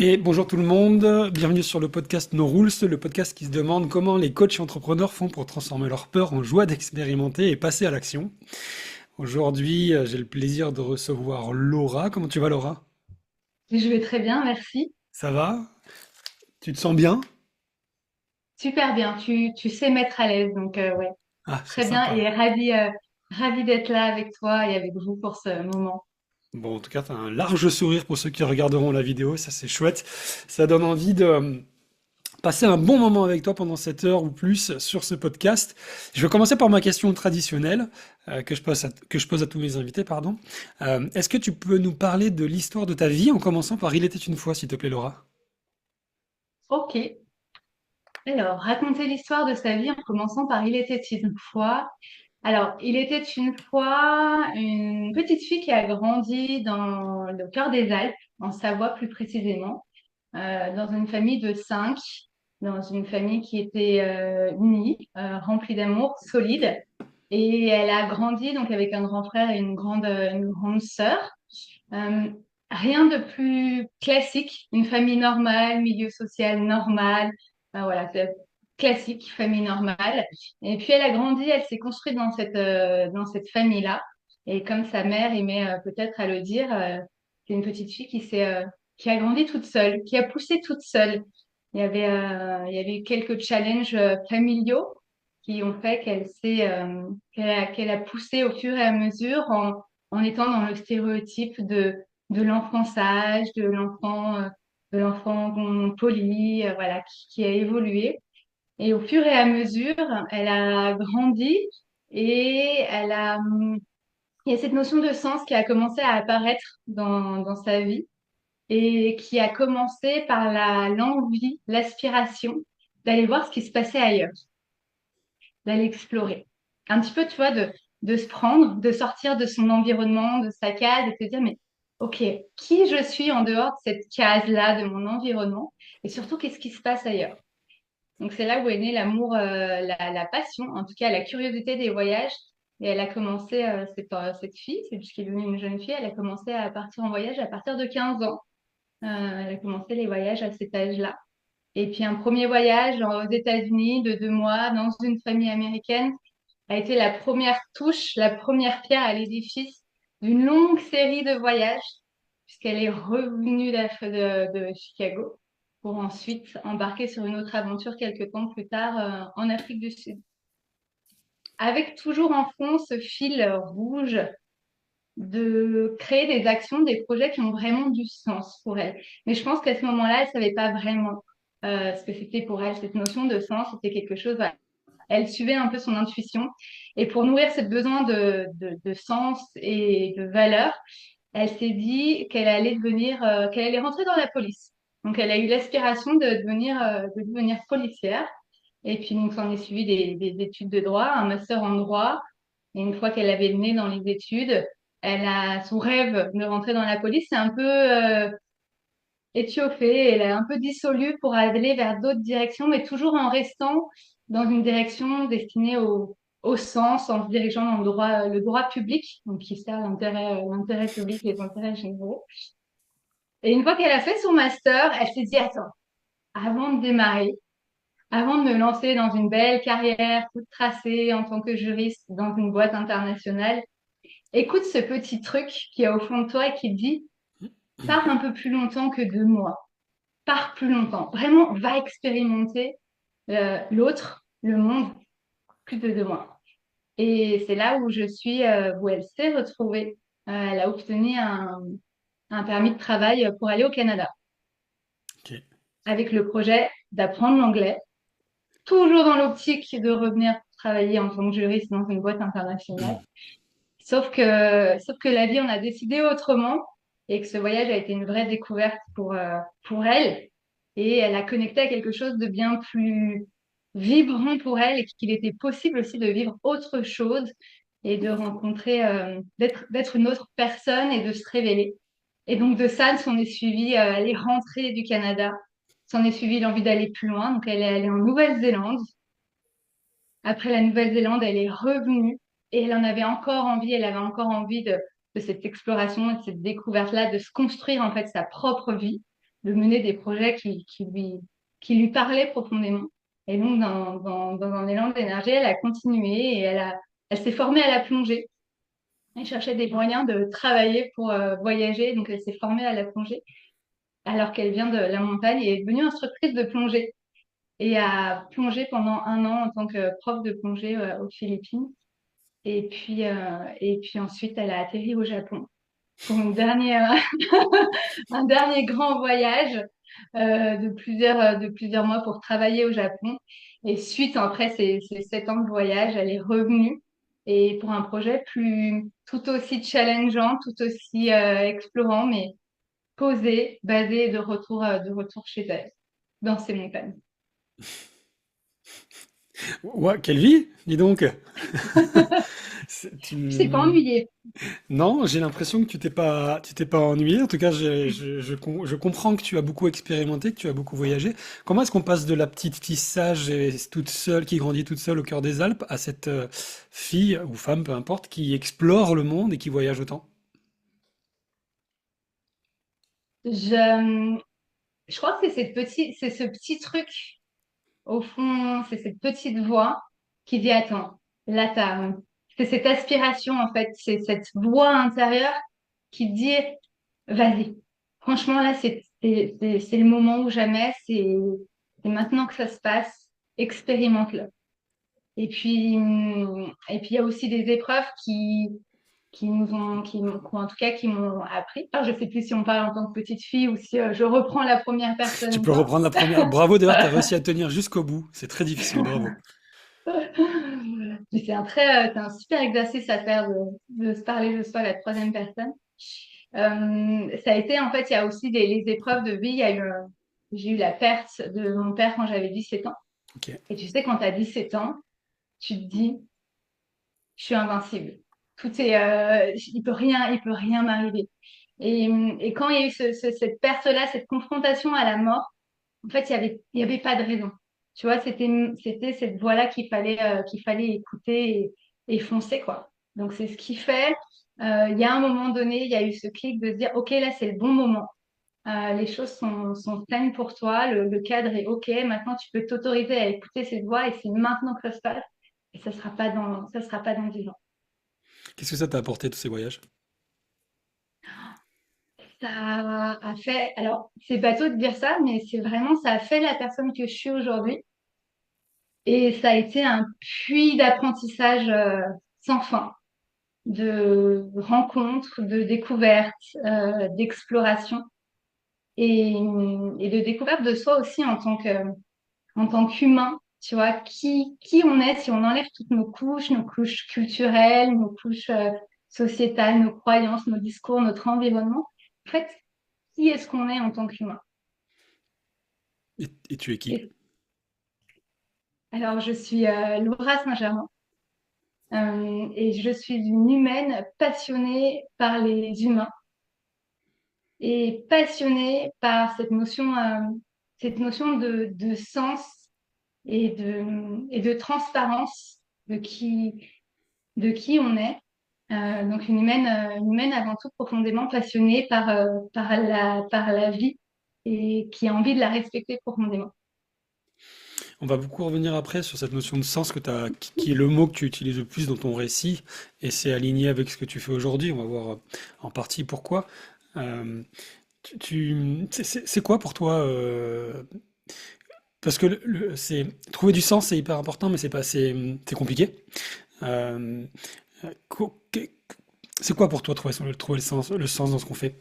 Et bonjour tout le monde, bienvenue sur le podcast No Rules, le podcast qui se demande comment les coachs et entrepreneurs font pour transformer leur peur en joie d'expérimenter et passer à l'action. Aujourd'hui, j'ai le plaisir de recevoir Laura. Comment tu vas, Laura? Je vais très bien, merci. Ça va? Tu te sens bien? Super bien, tu sais mettre à l'aise, donc ouais, Ah, c'est très bien sympa. et ravi d'être là avec toi et avec vous pour ce moment. Bon, en tout cas, t'as un large sourire pour ceux qui regarderont la vidéo, ça c'est chouette. Ça donne envie de passer un bon moment avec toi pendant cette heure ou plus sur ce podcast. Je vais commencer par ma question traditionnelle que je pose à tous mes invités, pardon. Est-ce que tu peux nous parler de l'histoire de ta vie en commençant par Il était une fois, s'il te plaît, Laura? Ok, alors raconter l'histoire de sa vie en commençant par Il était une fois. Alors, il était une fois une petite fille qui a grandi dans le cœur des Alpes, en Savoie plus précisément, dans une famille de cinq, dans une famille qui était unie, remplie d'amour, solide. Et elle a grandi donc avec un grand frère et une grande sœur. Euh, Rien de plus classique, une famille normale, milieu social normal, voilà, c'est classique, famille normale. Et puis elle a grandi, elle s'est construite dans cette famille-là. Et comme sa mère aimait peut-être à le dire, c'est une petite fille qui a grandi toute seule, qui a poussé toute seule. Il y avait eu quelques challenges familiaux qui ont fait qu'elle a poussé au fur et à mesure en étant dans le stéréotype de l'enfant sage, de l'enfant poli, voilà, qui a évolué. Et au fur et à mesure, elle a grandi et il y a cette notion de sens qui a commencé à apparaître dans sa vie et qui a commencé par l'envie, l'aspiration d'aller voir ce qui se passait ailleurs, d'aller explorer. Un petit peu, tu vois, de se prendre, de sortir de son environnement, de sa case et de se dire, mais ok, qui je suis en dehors de cette case-là, de mon environnement et surtout, qu'est-ce qui se passe ailleurs? Donc c'est là où est né l'amour, la passion, en tout cas la curiosité des voyages. Et elle a commencé, cette fille, c'est puisqu'elle est devenue une jeune fille, elle a commencé à partir en voyage à partir de 15 ans. Elle a commencé les voyages à cet âge-là. Et puis un premier voyage aux États-Unis de 2 mois dans une famille américaine a été la première touche, la première pierre à l'édifice d'une longue série de voyages, puisqu'elle est revenue de Chicago pour ensuite embarquer sur une autre aventure quelques temps plus tard en Afrique du Sud. Avec toujours en fond ce fil rouge de créer des actions, des projets qui ont vraiment du sens pour elle. Mais je pense qu'à ce moment-là, elle savait pas vraiment ce que c'était pour elle. Cette notion de sens, c'était quelque chose, voilà. Elle suivait un peu son intuition. Et pour nourrir ce besoin de sens et de valeur, elle s'est dit qu'elle allait rentrer dans la police. Donc, elle a eu l'aspiration de devenir policière. Et puis, donc, s'en est suivi des études de droit, un master en droit. Et une fois qu'elle avait le nez dans les études, elle a son rêve de rentrer dans la police, c'est un peu étioffé, elle a un peu dissolu pour aller vers d'autres directions, mais toujours en restant dans une direction destinée au sens, en se dirigeant dans le droit public, donc qui sert l'intérêt public, les intérêts généraux. Et une fois qu'elle a fait son master, elle s'est dit, attends, avant de démarrer, avant de me lancer dans une belle carrière toute tracée en tant que juriste dans une boîte internationale, écoute ce petit truc qui est au fond de toi et qui te dit, pars un peu plus longtemps que 2 mois. Pars plus longtemps. Vraiment, va expérimenter l'autre, le monde, plus de 2 mois. Et c'est là où où elle s'est retrouvée. Elle a obtenu un permis de travail pour aller au Canada Ok. avec le projet d'apprendre l'anglais, toujours dans l'optique de revenir travailler en tant que juriste dans une boîte internationale. Sauf que la vie en a décidé autrement et que ce voyage a été une vraie découverte pour elle. Et elle a connecté à quelque chose de bien plus vibrant pour elle et qu'il était possible aussi de vivre autre chose et de rencontrer, d'être une autre personne et de se révéler. Et donc de ça, s'en est suivi les rentrées du Canada, s'en est suivi l'envie d'aller plus loin. Donc elle est allée en Nouvelle-Zélande. Après la Nouvelle-Zélande, elle est revenue et elle en avait encore envie, elle avait encore envie de cette exploration et de cette découverte-là, de se construire en fait sa propre vie. de mener des projets qui lui parlaient profondément. Et donc, dans un élan d'énergie, elle a continué et elle s'est formée à la plongée. Elle cherchait des moyens de travailler pour voyager, donc elle s'est formée à la plongée alors qu'elle vient de la montagne et est devenue instructrice de plongée et a plongé pendant 1 an en tant que prof de plongée aux Philippines. Et puis ensuite, elle a atterri au Japon pour une dernière, un dernier grand voyage de plusieurs mois pour travailler au Japon. Et suite, après ces 7 ans de voyage, elle est revenue et pour un projet tout aussi challengeant, tout aussi explorant, mais posé, basé de retour chez elle, dans ces montagnes. Ouais, quelle vie, dis donc. Je t'ai pas ennuyée. Non, j'ai l'impression que tu t'es pas ennuyé. En tout cas, je comprends que tu as beaucoup expérimenté, que tu as beaucoup voyagé. Comment est-ce qu'on passe de la petite fille sage et toute seule, qui grandit toute seule au cœur des Alpes, à cette fille ou femme, peu importe, qui explore le monde et qui voyage autant? Je, je crois que c'est ce petit truc, au fond, c'est cette petite voix qui dit, attends, là, c'est cette aspiration, en fait, c'est cette voix intérieure qui dit, vas-y. Franchement, là, c'est le moment ou jamais, c'est maintenant que ça se passe, expérimente-le. Et puis, il y a aussi des épreuves en tout cas, qui m'ont appris. Alors, je sais plus si on parle en tant que petite fille ou si je reprends la première personne Tu ou peux pas. reprendre la première. Bravo d'ailleurs, tu as réussi à tenir jusqu'au bout. C'est très difficile, bravo. Mais c'est un super exercice à faire de se parler de soi à la troisième personne. Ça a été, en fait, il y a aussi les épreuves de vie. J'ai eu la perte de mon père quand j'avais 17 ans. Ok. Et tu sais, quand tu as 17 ans, tu te dis, je suis invincible. Il peut rien m'arriver. Et quand il y a eu cette perte-là, cette confrontation à la mort, en fait, il y avait pas de raison. Tu vois, c'était cette voie-là qu'il fallait écouter et foncer, quoi. Donc, c'est ce qui fait. Il y a un moment donné, il y a eu ce clic de se dire, OK, là, c'est le bon moment. Les choses sont saines pour toi, le cadre est OK. Maintenant, tu peux t'autoriser à écouter cette voix et c'est maintenant que ça se passe. Et ça sera pas dans 10 ans. Qu'est-ce que ça t'a apporté tous ces voyages? Ça a fait, alors c'est bateau de dire ça, mais c'est vraiment, ça a fait la personne que je suis aujourd'hui. Et ça a été un puits d'apprentissage sans fin, de rencontres, de découvertes, d'exploration et de découverte de soi aussi en tant qu'humain. Tu vois, qui on est si on enlève toutes nos couches culturelles, nos couches sociétales, nos croyances, nos discours, notre environnement. En fait, qui est-ce qu'on est en tant qu'humain? Et tu es qui? Et alors, je suis Laura Saint-Germain et je suis une humaine passionnée par les humains et passionnée par cette notion de sens et de transparence de qui on est. Donc, une humaine avant tout profondément passionnée par la vie et qui a envie de la respecter profondément. On va beaucoup revenir après sur cette notion de sens qui est le mot que tu utilises le plus dans ton récit, et c'est aligné avec ce que tu fais aujourd'hui. On va voir en partie pourquoi. Euh, c'est quoi pour toi parce que c'est trouver du sens, c'est hyper important, mais c'est pas, c'est compliqué. Euh, co- que- c'est quoi pour toi trouver le sens dans ce qu'on fait?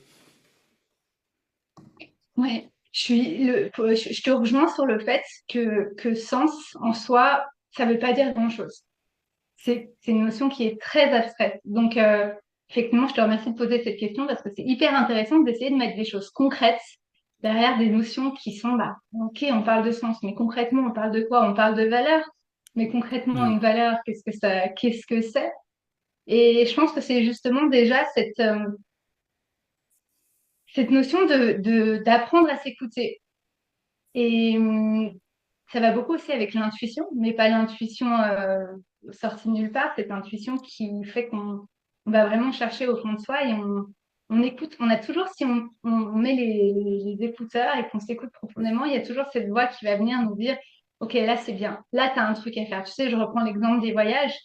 Ouais, je te rejoins sur le fait que sens en soi, ça veut pas dire grand-chose. C'est une notion qui est très abstraite. Donc, effectivement, je te remercie de poser cette question parce que c'est hyper intéressant d'essayer de mettre des choses concrètes derrière des notions qui sont là. Ok, on parle de sens, mais concrètement, on parle de quoi? On parle de valeur, mais concrètement, Hmm. une valeur, qu'est-ce que c'est? Et je pense que c'est justement déjà cette notion d'apprendre à s'écouter. Et ça va beaucoup aussi avec l'intuition, mais pas l'intuition sortie de nulle part, cette intuition qui fait qu'on va vraiment chercher au fond de soi et on écoute. On a toujours, si on met les écouteurs et qu'on s'écoute profondément, il y a toujours cette voix qui va venir nous dire, OK, là, c'est bien. Là, tu as un truc à faire. Tu sais, je reprends l'exemple des voyages.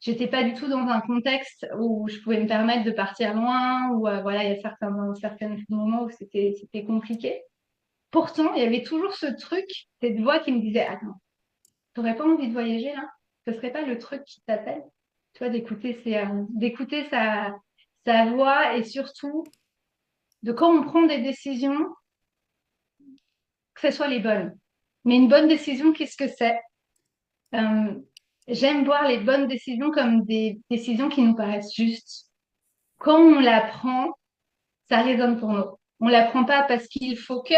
J'étais pas du tout dans un contexte où je pouvais me permettre de partir loin, ou voilà, il y a certains moments où c'était compliqué. Pourtant, il y avait toujours ce truc, cette voix qui me disait, attends, t'aurais pas envie de voyager là? Ce serait pas le truc qui t'appelle? Tu vois, d'écouter sa voix, et surtout de quand on prend des décisions, que ce soit les bonnes. Mais une bonne décision, qu'est-ce que c'est? Euh, J'aime voir les bonnes décisions comme des décisions qui nous paraissent justes. Quand on la prend, ça résonne pour nous. On la prend pas parce qu'il faut que,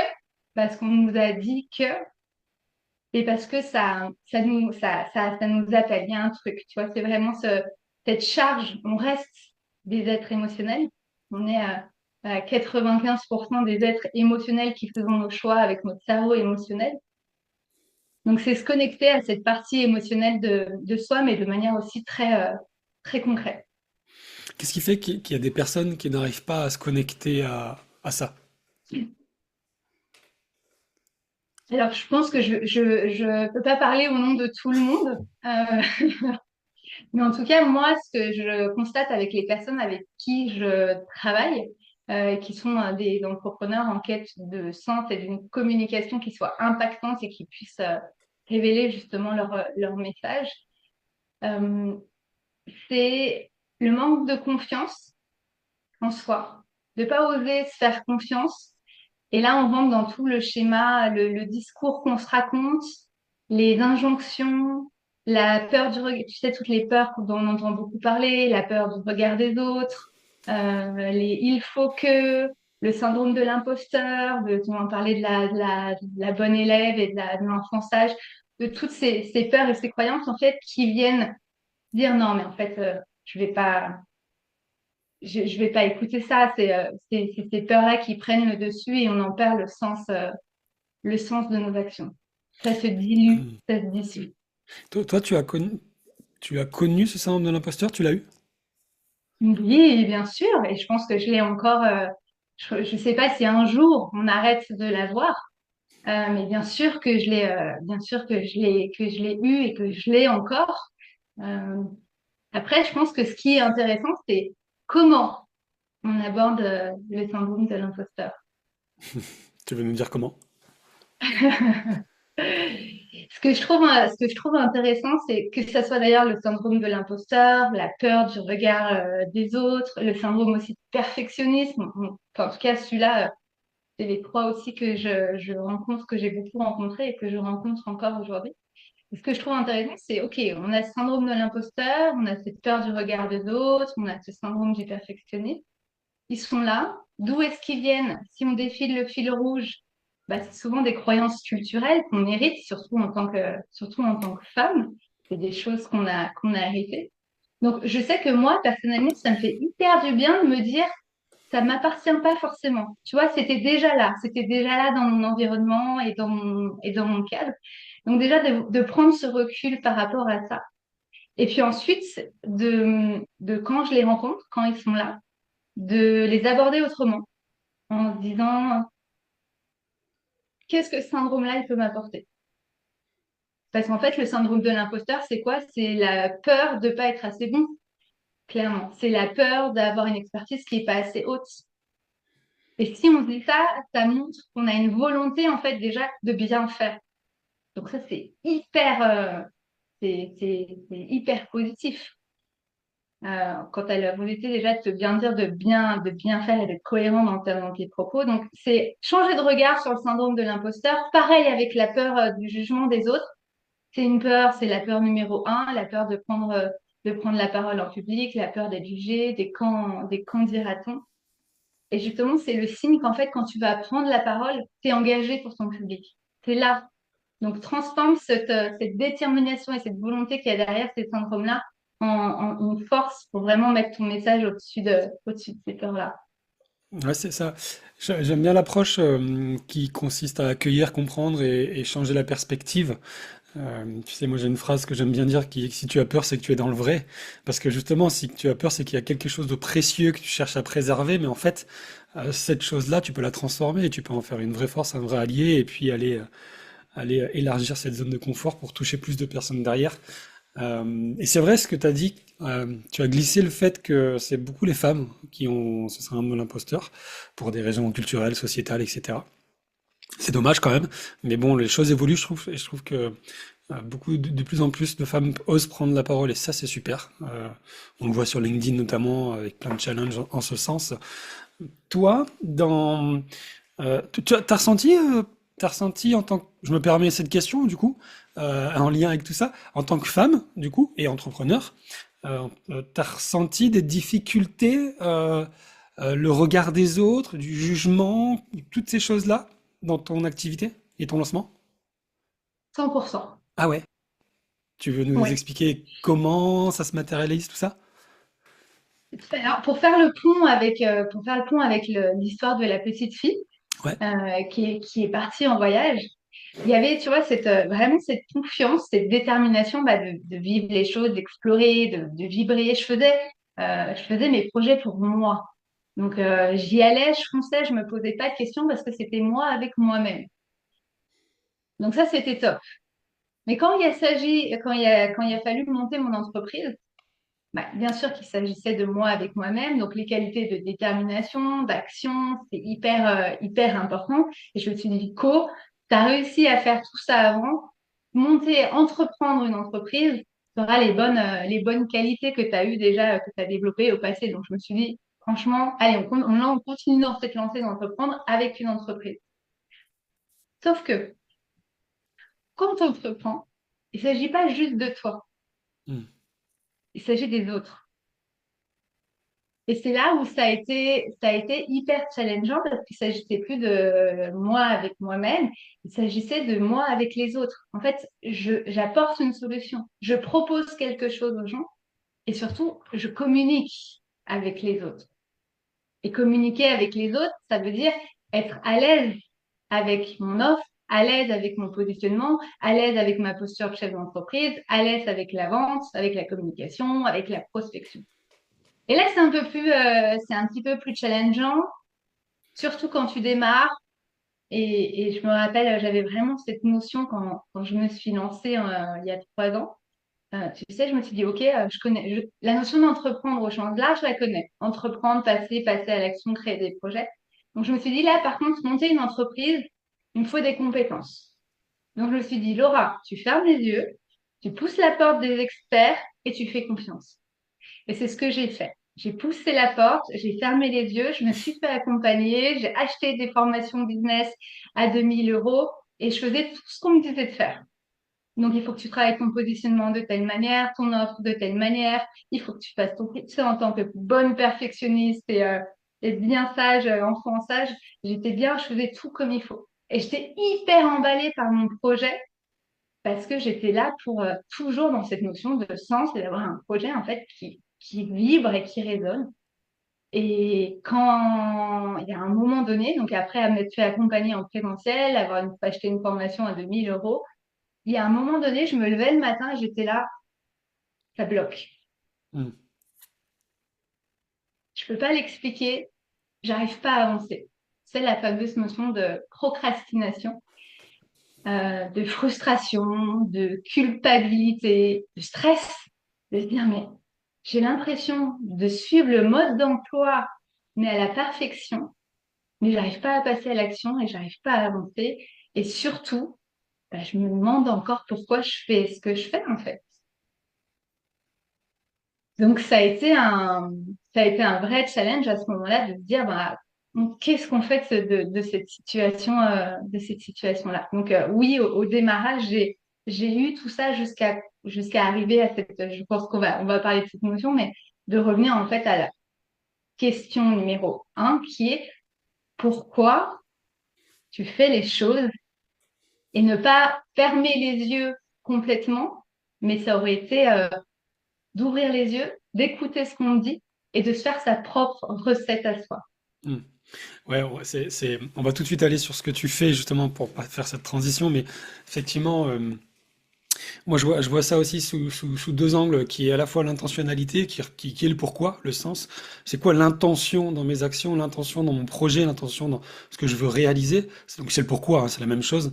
parce qu'on nous a dit que, et parce que ça nous appelle. Il y a un truc, tu vois, c'est vraiment cette charge. On reste des êtres émotionnels. On est à 95% des êtres émotionnels qui faisons nos choix avec notre cerveau émotionnel. Donc, c'est se connecter à cette partie émotionnelle de soi, mais de manière aussi très concrète. Qu'est-ce qui fait qu'il y a des personnes qui n'arrivent pas à se connecter à ça? Alors, je pense que je peux pas parler au nom de tout le monde, mais en tout cas, moi, ce que je constate avec les personnes avec qui je travaille, qui sont des entrepreneurs en quête de sens et d'une communication qui soit impactante et qui puisse révéler justement leur message, euh, c'est le manque de confiance en soi, de pas oser se faire confiance. Et là, on rentre dans tout le schéma, le discours qu'on se raconte, les injonctions, la peur du regard, tu sais, toutes les peurs dont on entend beaucoup parler, la peur du regard des autres, les il faut que, le syndrome de l'imposteur, on en parlait de la bonne élève et de l'enfançage, de toutes ces peurs et ces croyances, en fait, qui viennent dire non, mais en fait, je vais pas, je vais pas écouter ça. C'est ces peurs-là qui prennent le dessus et on en perd le sens de nos actions. Ça se dilue, Hmm. ça se dissout. Toi, tu as connu ce syndrome de l'imposteur, tu l'as eu? Oui, bien sûr, et je pense que je l'ai encore. Je sais pas si un jour on arrête de l'avoir, mais bien sûr que je l'ai eu et que je l'ai encore. Euh, Après, je pense que ce qui est intéressant, c'est comment on aborde le syndrome de l'imposteur. Tu veux nous dire comment? Ce que je trouve intéressant, c'est que ça soit d'ailleurs le syndrome de l'imposteur, la peur du regard des autres, le syndrome aussi de perfectionnisme. Enfin, en tout cas, celui-là, c'est les trois aussi que je rencontre, que j'ai beaucoup rencontrés et que je rencontre encore aujourd'hui. Et ce que je trouve intéressant, c'est, OK, on a ce syndrome de l'imposteur, on a cette peur du regard des autres, on a ce syndrome du perfectionnisme. Ils sont là. D'où est-ce qu'ils viennent? Si on défile le fil rouge, bah, c'est souvent des croyances culturelles qu'on hérite, surtout en tant que femme. C'est des choses qu'on a héritées. Donc, je sais que moi, personnellement, ça me fait hyper du bien de me dire, ça m'appartient pas forcément. Tu vois, c'était déjà là dans mon environnement et dans mon cadre. Donc déjà, de prendre ce recul par rapport à ça. Et puis ensuite, de quand je les rencontre, quand ils sont là, de les aborder autrement, en se disant, qu'est-ce que ce syndrome-là, il peut m'apporter? Parce qu'en fait, le syndrome de l'imposteur, c'est quoi? C'est la peur de pas être assez bon, clairement. C'est la peur d'avoir une expertise qui est pas assez haute. Et si on se dit ça, ça montre qu'on a une volonté, en fait, déjà, de bien faire. Donc ça, c'est hyper positif. Quand tu as la volonté déjà de te bien dire, de bien faire et d'être cohérent dans tes propos. Donc, c'est changer de regard sur le syndrome de l'imposteur. Pareil avec la peur du jugement des autres. C'est une peur, c'est la peur numéro un, la peur de prendre la parole en public, la peur d'être jugé, des quand dira-t-on. Et justement, c'est le signe qu'en fait, quand tu vas prendre la parole, tu es engagé pour ton public. C'est là. Donc, transforme cette détermination et cette volonté qu'il y a derrière ces syndromes-là en une force pour vraiment mettre ton message au-dessus de ces peurs-là. Ouais, c'est ça. J'aime bien l'approche qui consiste à accueillir, comprendre et changer la perspective. Tu sais, moi j'ai une phrase que j'aime bien dire qui est que si tu as peur, c'est que tu es dans le vrai. Parce que justement, si tu as peur, c'est qu'il y a quelque chose de précieux que tu cherches à préserver, mais en fait, cette chose-là, tu peux la transformer et tu peux en faire une vraie force, un vrai allié, et puis aller élargir cette zone de confort pour toucher plus de personnes derrière. Et c'est vrai ce que tu as dit, tu as glissé le fait que c'est beaucoup les femmes qui ont ce syndrome de l'imposteur pour des raisons culturelles, sociétales, etc. C'est dommage quand même, mais bon, les choses évoluent, je trouve, et je trouve que de plus en plus de femmes osent prendre la parole, et ça, c'est super. On le voit sur LinkedIn notamment, avec plein de challenges en ce sens. Toi, t'as ressenti en tant que, je me permets cette question, du coup, en lien avec tout ça, en tant que femme, du coup, et entrepreneur, t'as ressenti des difficultés, le regard des autres, du jugement, toutes ces choses-là dans ton activité et ton lancement? 100%. Ah ouais. Tu veux nous Oui. expliquer comment ça se matérialise, tout ça? Alors, pour faire le pont avec l'histoire de la petite fille Ouais. qui est partie en voyage, il y avait, tu vois, vraiment cette confiance, cette détermination de vivre les choses, d'explorer, de vibrer. Je faisais mes projets pour moi. Donc, j'y allais, je fonçais, je me posais pas de questions parce que c'était moi avec moi-même. Donc ça, c'était top. Mais quand il a fallu monter mon entreprise, bah, bien sûr qu'il s'agissait de moi avec moi-même, donc les qualités de détermination, d'action, c'est hyper important. Et je me suis dit, Co, tu as réussi à faire tout ça avant, entreprendre une entreprise, tu auras les bonnes qualités que tu as eues déjà, que tu as développées au passé. Donc je me suis dit, franchement, allez, on continue dans cette lancée d'entreprendre avec une entreprise. Sauf que quand tu entreprends, il ne s'agit pas juste de toi, Hmm. il s'agit des autres. Et c'est là où ça a été hyper challengeant parce qu'il s'agissait plus de moi avec moi-même, il s'agissait de moi avec les autres. En fait, j'apporte une solution, je propose quelque chose aux gens et surtout, je communique avec les autres. Et communiquer avec les autres, ça veut dire être à l'aise avec mon offre, à l'aise avec mon positionnement, à l'aise avec ma posture de chef d'entreprise, à l'aise avec la vente, avec la communication, avec la prospection. Et là, c'est un petit peu plus challengeant, surtout quand tu démarres. Et je me rappelle, j'avais vraiment cette notion quand je me suis lancée il y a 3 ans. Tu sais, je me suis dit, OK, je connais la notion d'entreprendre au sens large, je la connais. Entreprendre, passer à l'action, créer des projets. Donc, je me suis dit, là, par contre, monter une entreprise, il me faut des compétences. Donc, je me suis dit, Laura, tu fermes les yeux, tu pousses la porte des experts et tu fais confiance. Et c'est ce que j'ai fait. J'ai poussé la porte, j'ai fermé les yeux, je me suis fait accompagner, j'ai acheté des formations business à 2 000 € et je faisais tout ce qu'on me disait de faire. Donc, il faut que tu travailles ton positionnement de telle manière, ton offre de telle manière, il faut que tu fasses ton pitch en tant que bonne perfectionniste et bien sage, enfant sage. J'étais bien, je faisais tout comme il faut. Et j'étais hyper emballée par mon projet parce que j'étais là pour toujours dans cette notion de sens et d'avoir un projet en fait qui vibre et qui résonne. Et quand il y a un moment donné, donc après m'être fait accompagner en présentiel, acheté une formation à 2 000 €, il y a un moment donné, je me levais le matin et j'étais là, ça bloque. Hmm. Je peux pas l'expliquer, j'arrive pas à avancer. C'est la fameuse notion de procrastination, de frustration, de culpabilité, de stress, de se dire, mais j'ai l'impression de suivre le mode d'emploi, mais à la perfection, mais j'arrive pas à passer à l'action et j'arrive pas à avancer. Et surtout, bah, je me demande encore pourquoi je fais ce que je fais, en fait. Donc, ça a été un vrai challenge à ce moment-là de se dire, bah, qu'est-ce qu'on fait de cette situation-là? Donc, oui, au démarrage, j'ai eu tout ça jusqu'à arriver à je pense qu'on va parler de cette notion, mais de revenir en fait à la question numéro un, qui est pourquoi tu fais les choses et ne pas fermer les yeux complètement, mais ça aurait été d'ouvrir les yeux, d'écouter ce qu'on dit et de se faire sa propre recette à soi. Hmm. Ouais, on va tout de suite aller sur ce que tu fais justement pour pas faire cette transition, mais effectivement, Moi, je vois ça aussi sous deux angles, qui est à la fois l'intentionnalité, qui est le pourquoi, le sens. C'est quoi l'intention dans mes actions, l'intention dans mon projet, l'intention dans ce que je veux réaliser. Donc c'est le pourquoi, hein, c'est la même chose,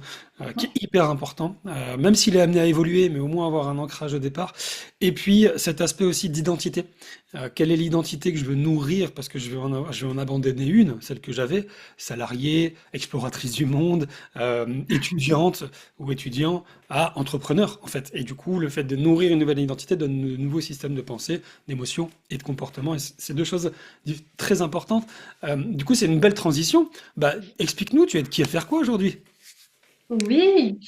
qui est hyper important, même s'il est amené à évoluer, mais au moins avoir un ancrage au départ. Et puis cet aspect aussi d'identité. Quelle est l'identité que je veux nourrir, parce que je vais en abandonner une, celle que j'avais, salariée, exploratrice du monde, étudiante ou étudiant à entrepreneur, en fait. Et du coup, le fait de nourrir une nouvelle identité donne de nouveaux systèmes de pensée, d'émotion et de comportement. Et c'est deux choses très importantes. Du coup, c'est une belle transition. Bah, explique-nous, tu es qui à faire quoi aujourd'hui? Oui,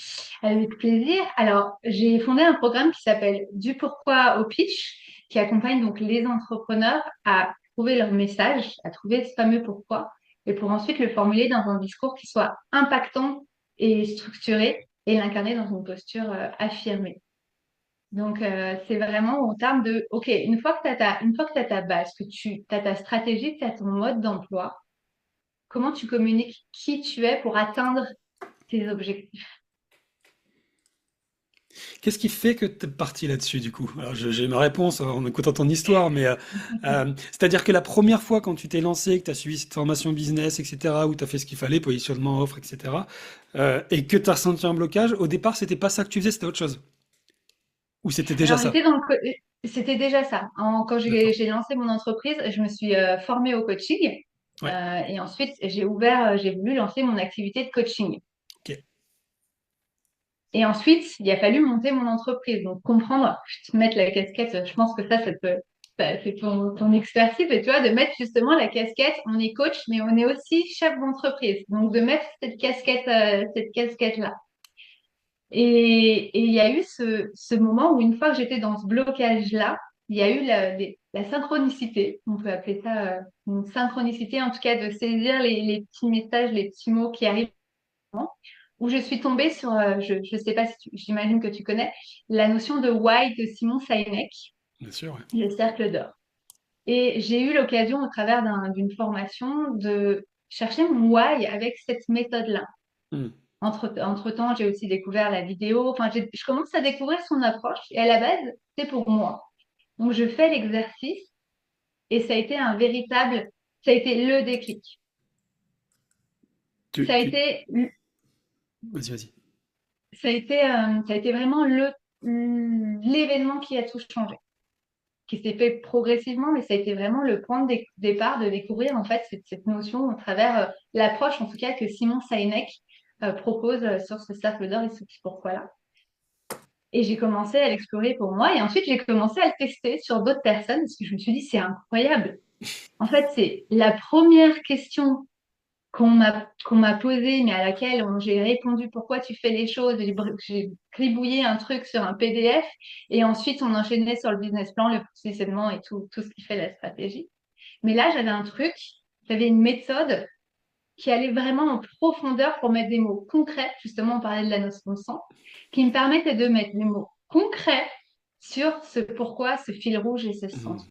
avec plaisir. Alors, j'ai fondé un programme qui s'appelle Du pourquoi au pitch, qui accompagne donc les entrepreneurs à trouver leur message, à trouver ce fameux pourquoi, et pour ensuite le formuler dans un discours qui soit impactant et structuré, et l'incarner dans une posture affirmée. Donc, c'est vraiment en termes de, OK, une fois que tu as ta base, que tu as ta stratégie, que tu as ton mode d'emploi, comment tu communiques qui tu es pour atteindre tes objectifs. Qu'est-ce qui fait que tu es parti là-dessus, du coup? Alors, j'ai ma réponse en écoutant ton histoire, mais c'est-à-dire que la première fois quand tu t'es lancé, que tu as suivi cette formation business, etc., où tu as fait ce qu'il fallait, positionnement, offre, etc., et que tu as ressenti un blocage, au départ, c'était pas ça que tu faisais, c'était autre chose. Ou c'était déjà Alors, ça? c'était déjà ça. Quand D'accord. j'ai lancé mon entreprise, je me suis formée au coaching. Ouais. Et ensuite, j'ai voulu lancer mon activité de coaching. Ok. Et ensuite, il a fallu monter mon entreprise. Donc, comprendre, te mettre la casquette, je pense que c'est ton expertise, et tu vois, de mettre justement la casquette, on est coach, mais on est aussi chef d'entreprise. Donc, de mettre cette casquette-là. Et il y a eu ce moment où une fois que j'étais dans ce blocage-là, il y a eu la synchronicité, on peut appeler ça une synchronicité, en tout cas de saisir les petits messages, les petits mots qui arrivent, où je suis tombée sur, je sais pas si j'imagine que tu connais, la notion de why de Simon Sinek, Bien sûr, ouais. le cercle d'or. Et j'ai eu l'occasion, au travers d'une formation, de chercher mon why avec cette méthode-là. Hmm. Entre-temps, j'ai aussi découvert la vidéo. Enfin, je commence à découvrir son approche. Et à la base, c'est pour moi. Donc, je fais l'exercice et ça a été le déclic. Tu, Ça a tu... été, Vas-y, vas-y. ça a été vraiment l'événement qui a tout changé, qui s'est fait progressivement, mais ça a été vraiment le point de départ de découvrir en fait cette notion à travers l'approche, en tout cas, que Simon Sinek propose sur ce cercle d'or et ce pourquoi-là. Et j'ai commencé à l'explorer pour moi. Et ensuite, j'ai commencé à le tester sur d'autres personnes parce que je me suis dit, c'est incroyable. En fait, c'est la première question qu'on m'a posée, mais à laquelle j'ai répondu pourquoi tu fais les choses. J'ai gribouillé un truc sur un PDF. Et ensuite, on enchaînait sur le business plan, le positionnement et tout ce qui fait la stratégie. Mais là, j'avais un truc, j'avais une méthode qui allait vraiment en profondeur pour mettre des mots concrets. Justement, on parlait de la notion de sens, qui me permettait de mettre des mots concrets sur ce pourquoi, ce fil rouge et ce Hmm. sens.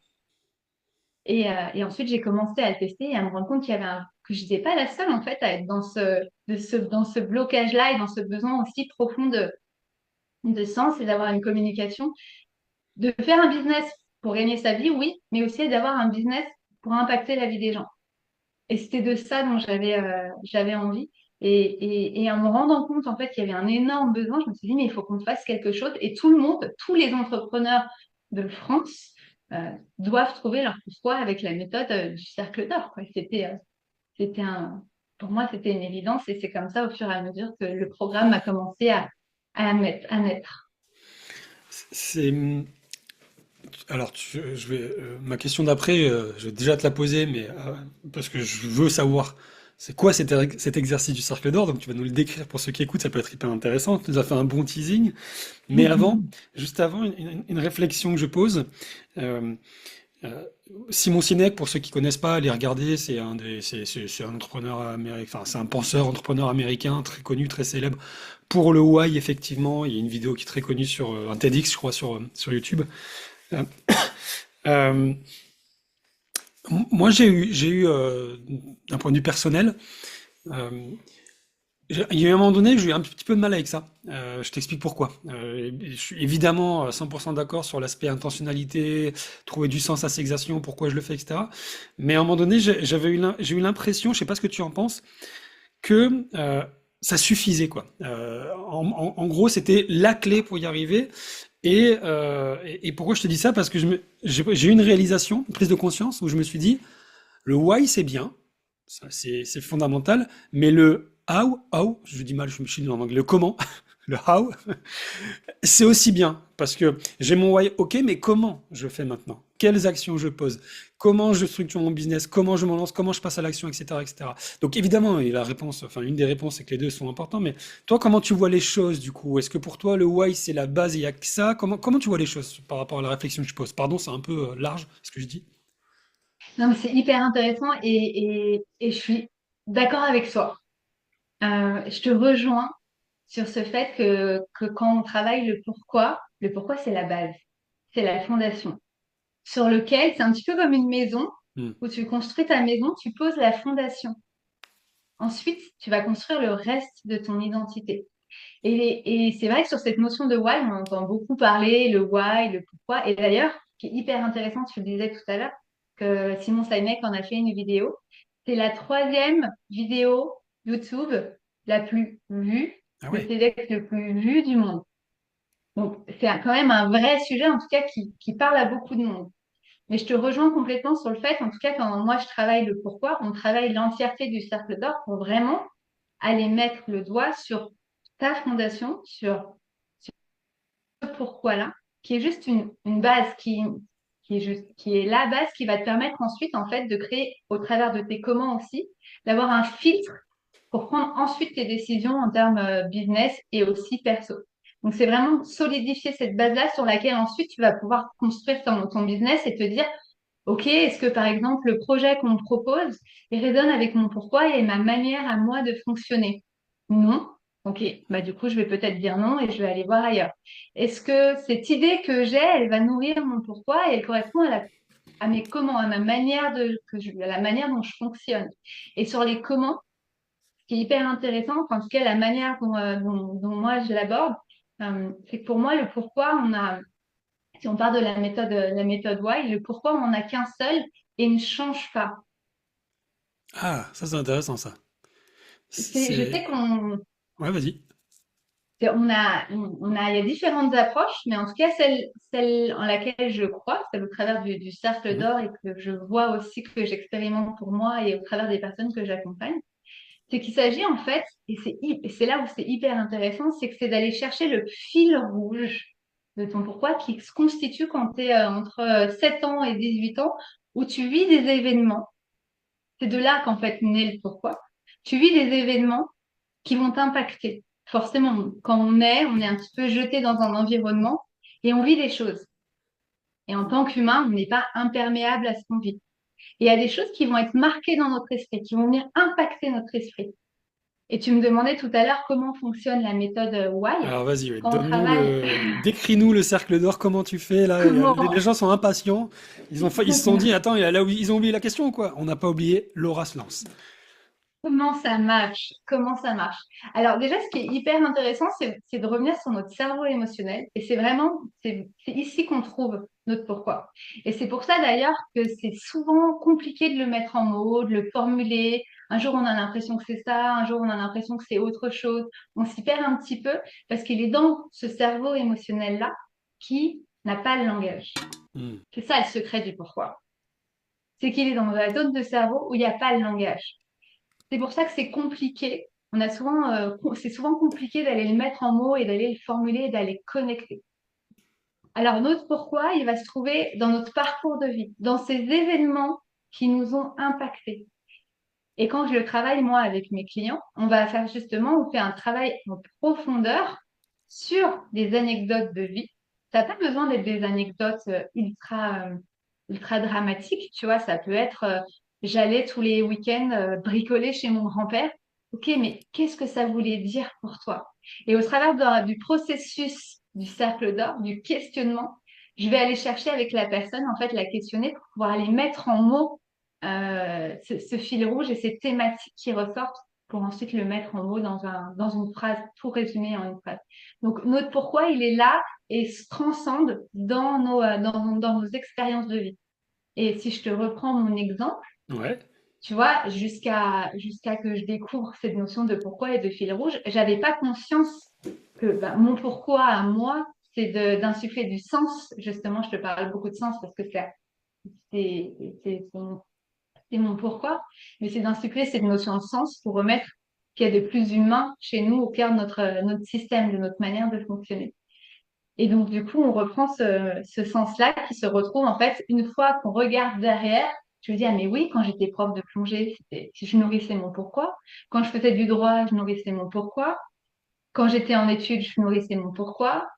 Et ensuite, j'ai commencé à le tester et à me rendre compte que je n'étais pas la seule, en fait, à être dans ce blocage-là et dans ce besoin aussi profond de sens et d'avoir une communication, de faire un business pour gagner sa vie, oui, mais aussi d'avoir un business pour impacter la vie des gens. Et c'était de ça dont j'avais envie. Et en me rendant compte, en fait, qu'il y avait un énorme besoin, je me suis dit, mais il faut qu'on fasse quelque chose. Et tout le monde, tous les entrepreneurs de France, doivent trouver leur pourquoi avec la méthode du cercle d'or, quoi. C'était pour moi, c'était une évidence. Et c'est comme ça, au fur et à mesure, que le programme a commencé à naître. C'est, alors, ma question d'après, je vais déjà te la poser, mais parce que je veux savoir, c'est quoi cet exercice du cercle d'or? Donc, tu vas nous le décrire pour ceux qui écoutent, ça peut être hyper intéressant. Tu nous as fait un bon teasing, mais avant, juste avant, une réflexion que je pose. euh, euh, Simon Sinek, pour ceux qui connaissent pas, allez regarder, c'est un entrepreneur américain, enfin, c'est un penseur entrepreneur américain très connu, très célèbre pour le why, effectivement. Il y a une vidéo qui est très connue sur un TEDx, je crois, sur YouTube. Euh, euh, Moi, j'ai eu d'un point de vue personnel, euh, Il y a eu un moment donné, j'ai eu un petit peu de mal avec ça. Je t'explique pourquoi. Je suis évidemment 100% d'accord sur l'aspect intentionnalité, trouver du sens à ses actions, pourquoi je le fais, etc. Mais à un moment donné, j'ai eu l'impression, je sais pas ce que tu en penses, que ça suffisait, quoi. En gros, c'était la clé pour y arriver. Et pourquoi je te dis ça? Parce que j'ai eu une réalisation, une prise de conscience, où je me suis dit, le why, c'est bien, ça, c'est fondamental, mais le how, je dis mal, je me suis dit en anglais, le comment, le how, c'est aussi bien, parce que j'ai mon why, ok, mais comment je fais maintenant? Quelles actions je pose? Comment je structure mon business? Comment je m'en lance? Comment je passe à l'action, etc., etc. Donc évidemment, et la réponse, enfin une des réponses, c'est que les deux sont importants, mais toi, comment tu vois les choses du coup? Est-ce que pour toi, le why, c'est la base et il n'y a que ça? Comment tu vois les choses par rapport à la réflexion que je pose? Pardon, c'est un peu large, ce que je dis. Non, mais c'est hyper intéressant et je suis d'accord avec toi. Je te rejoins sur ce fait que quand on travaille le pourquoi, c'est la base, c'est la fondation, sur lequel c'est un petit peu comme une maison Hmm. où tu construis ta maison, tu poses la fondation. Ensuite, tu vas construire le reste de ton identité. Et c'est vrai que sur cette notion de why, on entend beaucoup parler, le why, le pourquoi. Et d'ailleurs, ce qui est hyper intéressant, tu le disais tout à l'heure, que Simon Sinek en a fait une vidéo. C'est la troisième vidéo YouTube la plus vue, Ah le ouais. TEDx le plus vu du monde. Donc, c'est quand même un vrai sujet, en tout cas, qui parle à beaucoup de monde. Mais je te rejoins complètement sur le fait, en tout cas, quand moi je travaille le pourquoi, on travaille l'entièreté du cercle d'or pour vraiment aller mettre le doigt sur ta fondation, sur ce pourquoi-là, qui est juste une base qui est la base qui va te permettre ensuite, en fait, de créer au travers de tes comment aussi, d'avoir un filtre pour prendre ensuite tes décisions en termes business et aussi perso. Donc, c'est vraiment solidifier cette base-là sur laquelle ensuite tu vas pouvoir construire ton business et te dire, OK, est-ce que par exemple le projet qu'on me propose, il résonne avec mon pourquoi et ma manière à moi de fonctionner? Non. OK, bah du coup, je vais peut-être dire non et je vais aller voir ailleurs. Est-ce que cette idée que j'ai, elle va nourrir mon pourquoi et elle correspond à mes comment, à ma manière à la manière dont je fonctionne? Et sur les comment, ce qui est hyper intéressant, enfin, en tout cas la manière dont moi je l'aborde, c'est que pour moi, le pourquoi, si on parle de la méthode Why, le pourquoi on n'en a qu'un seul et il ne change pas. Ah, ça c'est intéressant ça. Je sais C'est... Ouais, vas-y. il y a différentes approches, mais en tout cas, celle en laquelle je crois, celle au travers du cercle Mhm. d'or et que je vois aussi que j'expérimente pour moi et au travers des personnes que j'accompagne, c'est qu'il s'agit en fait, et c'est là où c'est hyper intéressant, c'est que c'est d'aller chercher le fil rouge de ton pourquoi qui se constitue quand tu es entre 7 ans et 18 ans, où tu vis des événements. C'est de là qu'en fait naît le pourquoi. Tu vis des événements qui vont t'impacter. Forcément, quand on est un petit peu jeté dans un environnement et on vit des choses. Et en tant qu'humain, on n'est pas imperméable à ce qu'on vit. Et il y a des choses qui vont être marquées dans notre esprit, qui vont venir impacter notre esprit. Et tu me demandais tout à l'heure comment fonctionne la méthode Why. Alors vas-y, ouais, Quand on travaille, décris-nous le cercle d'or, comment tu fais là? Les comment, gens sont impatients. Ils se sont dit, attends, ils ont oublié la question ou quoi? On n'a pas oublié, Laura se lance. comment ça marche? Comment ça marche? Alors déjà, ce qui est hyper intéressant, c'est de revenir sur notre cerveau émotionnel. Et c'est ici qu'on trouve notre pourquoi. Et c'est pour ça d'ailleurs que c'est souvent compliqué de le mettre en mots, de le formuler. Un jour, on a l'impression que c'est ça, un jour, on a l'impression que c'est autre chose. On s'y perd un petit peu parce qu'il est dans ce cerveau émotionnel-là qui n'a pas le langage. Hmm. C'est ça le secret du pourquoi. C'est qu'il est dans la zone de cerveau où il n'y a pas le langage. C'est pour ça que c'est compliqué. C'est souvent compliqué d'aller le mettre en mots et d'aller le formuler et d'aller connecter. Alors, notre pourquoi, il va se trouver dans notre parcours de vie, dans ces événements qui nous ont impactés. Et quand je le travaille, moi, avec mes clients, on fait un travail en profondeur sur des anecdotes de vie. Ça n'a pas besoin d'être des anecdotes ultra dramatiques, tu vois. Ça peut être, j'allais tous les week-ends bricoler chez mon grand-père. Ok, mais qu'est-ce que ça voulait dire pour toi? Et au travers du processus du cercle d'or, du questionnement, je vais aller chercher avec la personne, en fait, la questionner pour pouvoir aller mettre en mots ce fil rouge et ces thématiques qui ressortent pour ensuite le mettre en mots dans une phrase, tout résumé en une phrase. Donc, notre pourquoi, il est là et se transcende dans nos expériences de vie. Et si je te reprends mon exemple, Ouais. tu vois, jusqu'à que je découvre cette notion de pourquoi et de fil rouge, j'avais pas conscience que mon pourquoi à moi, c'est d'insuffler du sens. Justement, je te parle beaucoup de sens parce que c'est c'est- c'est mon pourquoi, mais c'est d'insuffler cette notion de sens pour remettre qu'il y a de plus humain chez nous au cœur de notre système, de notre manière de fonctionner. Et donc, du coup, on reprend ce sens-là qui se retrouve, en fait, une fois qu'on regarde derrière, je me dis, ah, mais oui, quand j'étais prof de plongée, je nourrissais mon pourquoi. Quand je faisais du droit, je nourrissais mon pourquoi. Quand j'étais en études, je nourrissais mon pourquoi.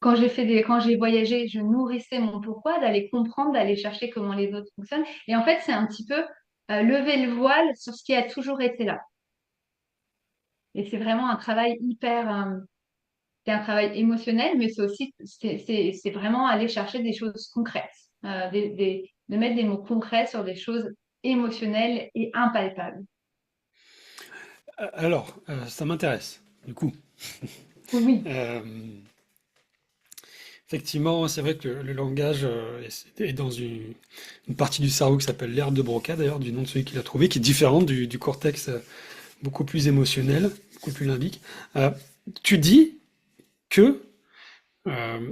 Quand j'ai voyagé, je nourrissais mon pourquoi d'aller comprendre, d'aller chercher comment les autres fonctionnent. Et en fait, c'est un petit peu lever le voile sur ce qui a toujours été là. Et c'est vraiment un travail c'est un travail émotionnel, mais c'est aussi, c'est vraiment aller chercher des choses concrètes, de mettre des mots concrets sur des choses émotionnelles et impalpables. Alors, ça m'intéresse, du coup. Oui, Euh, Effectivement, c'est vrai que le langage est dans une partie du cerveau qui s'appelle l'aire de Broca, d'ailleurs, du nom de celui qui l'a trouvé, qui est différente du cortex beaucoup plus émotionnel, beaucoup plus limbique. Euh, Tu dis que euh,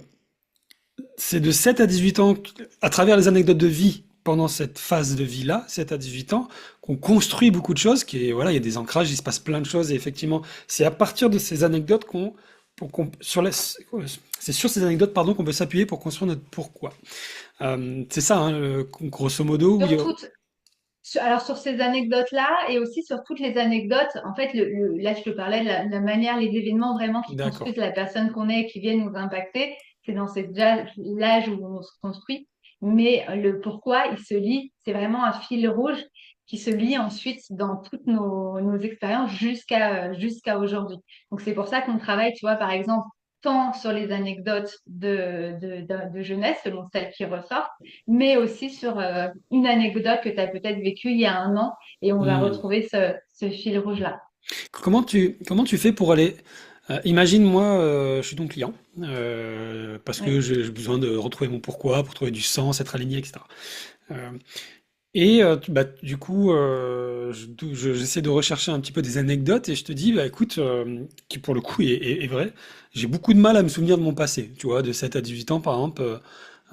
c'est de 7 à 18 ans, à travers les anecdotes de vie, pendant cette phase de vie-là, 7 à 18 ans, qu'on construit beaucoup de choses, voilà, il y a des ancrages, il se passe plein de choses, et effectivement, c'est à partir de ces anecdotes c'est sur ces anecdotes, pardon, qu'on peut s'appuyer pour construire notre pourquoi. C'est ça, hein, grosso modo, où il y sur a... toutes, alors sur ces anecdotes-là et aussi sur toutes les anecdotes, en fait, là je te parlais de la manière, les événements vraiment qui D'accord. construisent la personne qu'on est et qui viennent nous impacter, c'est dans l'âge où on se construit. Mais le pourquoi, il se lie, c'est vraiment un fil rouge qui se lie ensuite dans toutes nos expériences jusqu'à aujourd'hui. Donc c'est pour ça qu'on travaille, tu vois, par exemple, tant sur les anecdotes de jeunesse, selon celles qui ressortent, mais aussi sur une anecdote que tu as peut-être vécue il y a un an et on va Hmm. retrouver ce fil rouge-là. Comment tu fais pour aller... imagine, moi, je suis ton client, parce que Oui. j'ai besoin de retrouver mon pourquoi, pour trouver du sens, être aligné, etc. Euh, du coup, j'essaie de rechercher un petit peu des anecdotes et je te dis, bah, écoute, qui pour le coup est vrai, j'ai beaucoup de mal à me souvenir de mon passé, tu vois, de 7 à 18 ans par exemple.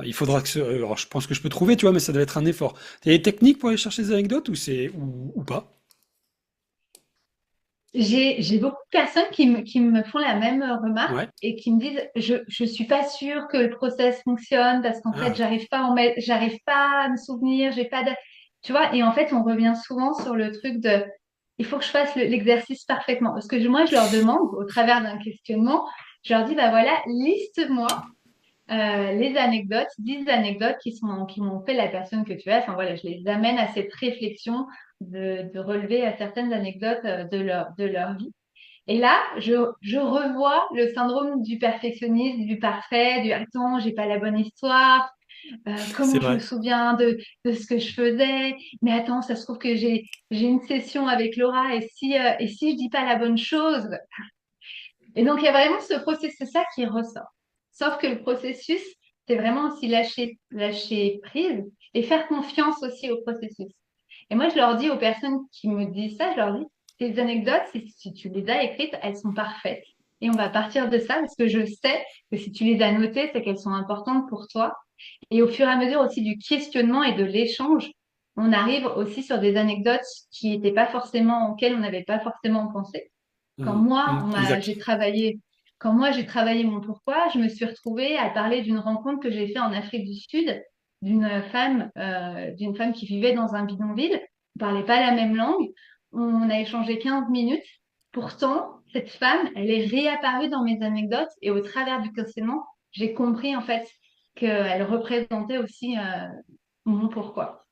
Il faudra alors je pense que je peux trouver, tu vois, mais ça doit être un effort. T'as des techniques pour aller chercher des anecdotes ou pas? J'ai beaucoup de personnes qui me font la même remarque Ouais. et qui me disent je suis pas sûre que le process fonctionne parce qu'en fait Ah, j'arrive pas à me souvenir, j'ai pas de tu vois et en fait on revient souvent sur le truc de il faut que je fasse l'exercice parfaitement parce que moi je leur demande au travers d'un questionnement je leur dis bah voilà liste-moi les anecdotes, 10 anecdotes qui m'ont fait la personne que tu es. Enfin voilà, je les amène à cette réflexion de relever à certaines anecdotes de leur vie. Et là, je revois le syndrome du perfectionnisme, du parfait, du attends, j'ai pas la bonne histoire, c'est comment je me vrai. souviens de ce que je faisais, mais attends, ça se trouve que j'ai une session avec Laura et si je dis pas la bonne chose, et donc, il y a vraiment ce processus-là qui ressort. Sauf que le processus, c'est vraiment aussi lâcher prise et faire confiance aussi au processus. Et moi, je leur dis aux personnes qui me disent ça, je leur dis, tes anecdotes, si tu les as écrites, elles sont parfaites. Et on va partir de ça parce que je sais que si tu les as notées, c'est qu'elles sont importantes pour toi. Et au fur et à mesure aussi du questionnement et de l'échange, on arrive aussi sur des anecdotes qui n'étaient pas forcément, auxquelles on n'avait pas forcément pensé. Quand Hmm, moi, hmm, exact. j'ai travaillé, quand moi j'ai travaillé mon pourquoi, je me suis retrouvée à parler d'une rencontre que j'ai faite en Afrique du Sud, d'une femme qui vivait dans un bidonville. On parlait pas la même langue. On a échangé 15 minutes. Pourtant, cette femme, elle est réapparue dans mes anecdotes et au travers du questionnement, j'ai compris en fait qu'elle représentait aussi mon pourquoi.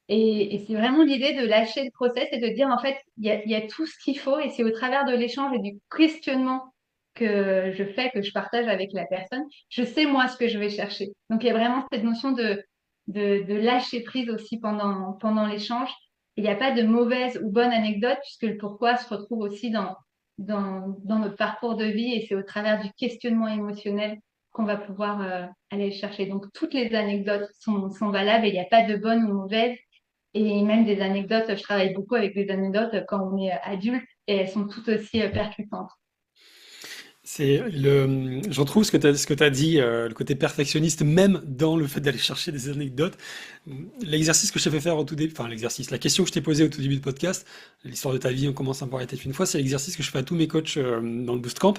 Et c'est vraiment l'idée de lâcher le process et de dire, en fait, il y a tout ce qu'il faut et c'est au travers de l'échange et du questionnement que je fais, que je partage avec la personne. Je sais, moi, ce que je vais chercher. Donc, il y a vraiment cette notion de lâcher prise aussi pendant l'échange Il n'y a pas de mauvaise ou bonne anecdote puisque le pourquoi se retrouve aussi dans notre parcours de vie et c'est au travers du questionnement émotionnel qu'on va pouvoir aller le chercher. Donc, toutes les anecdotes sont valables et il n'y a pas de bonne ou mauvaise. Et même des anecdotes, je travaille beaucoup avec des anecdotes quand on est adulte et elles sont toutes aussi percutantes. Je retrouve ce que tu dit, le côté perfectionniste, même dans le fait d'aller chercher des anecdotes. L'exercice que je t'ai fait faire au tout début, enfin l'exercice, la question que je t'ai posée au tout début du podcast, l'histoire de ta vie, on commence par était une fois, c'est l'exercice que je fais à tous mes coachs dans le Boost Camp.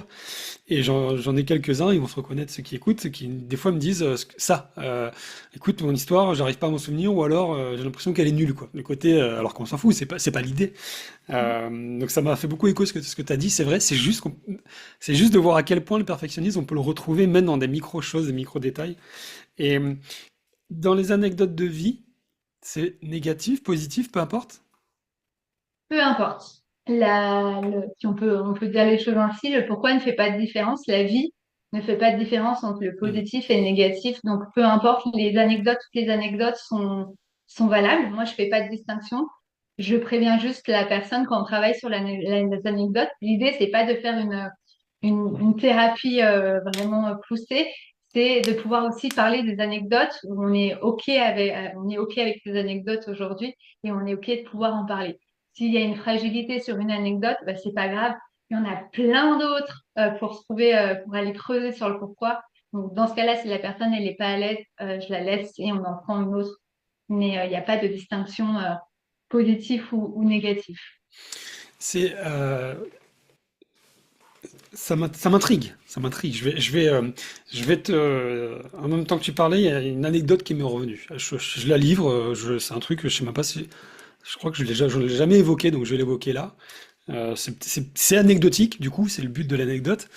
Et j'en ai quelques-uns, ils vont se reconnaître, ceux qui écoutent, qui des fois me disent écoute, mon histoire, j'arrive pas à m'en souvenir, ou alors j'ai l'impression qu'elle est nulle, quoi. Le côté, alors qu'on s'en fout, c'est pas l'idée. Donc ça m'a fait beaucoup écho ce que tu as dit, c'est vrai, c'est juste de voir à quel point le perfectionnisme, on peut le retrouver même dans des micro-choses, des micro-détails. Et dans les anecdotes de vie, c'est négatif, positif, peu importe. Peu importe. Si on peut dire les choses ainsi, le pourquoi ne fait pas de différence. La vie ne fait pas de différence entre le Hmm. positif et le négatif. Donc, peu importe les anecdotes, toutes les anecdotes sont valables. Moi, je fais pas de distinction. Je préviens juste la personne quand on travaille sur les anecdotes. L'idée, c'est pas de faire une thérapie vraiment poussée. C'est de pouvoir aussi parler des anecdotes où on est OK avec ces anecdotes aujourd'hui et on est OK de pouvoir en parler. S'il y a une fragilité sur une anecdote, bah, c'est pas grave. Il y en a plein d'autres pour se trouver, pour aller creuser sur le pourquoi. Donc, dans ce cas-là, si la personne elle n'est pas à l'aise, je la laisse et on en prend une autre. Mais il n'y a pas de distinction positif ou négatif. C'est, ça m'intrigue, ça m'intrigue. Je vais en même temps que tu parlais, il y a une anecdote qui m'est revenue. Je la livre, c'est un truc que je sais même pas si, je crois que je l'ai jamais évoqué, donc je vais l'évoquer là. C'est anecdotique, du coup, c'est le but de l'anecdote.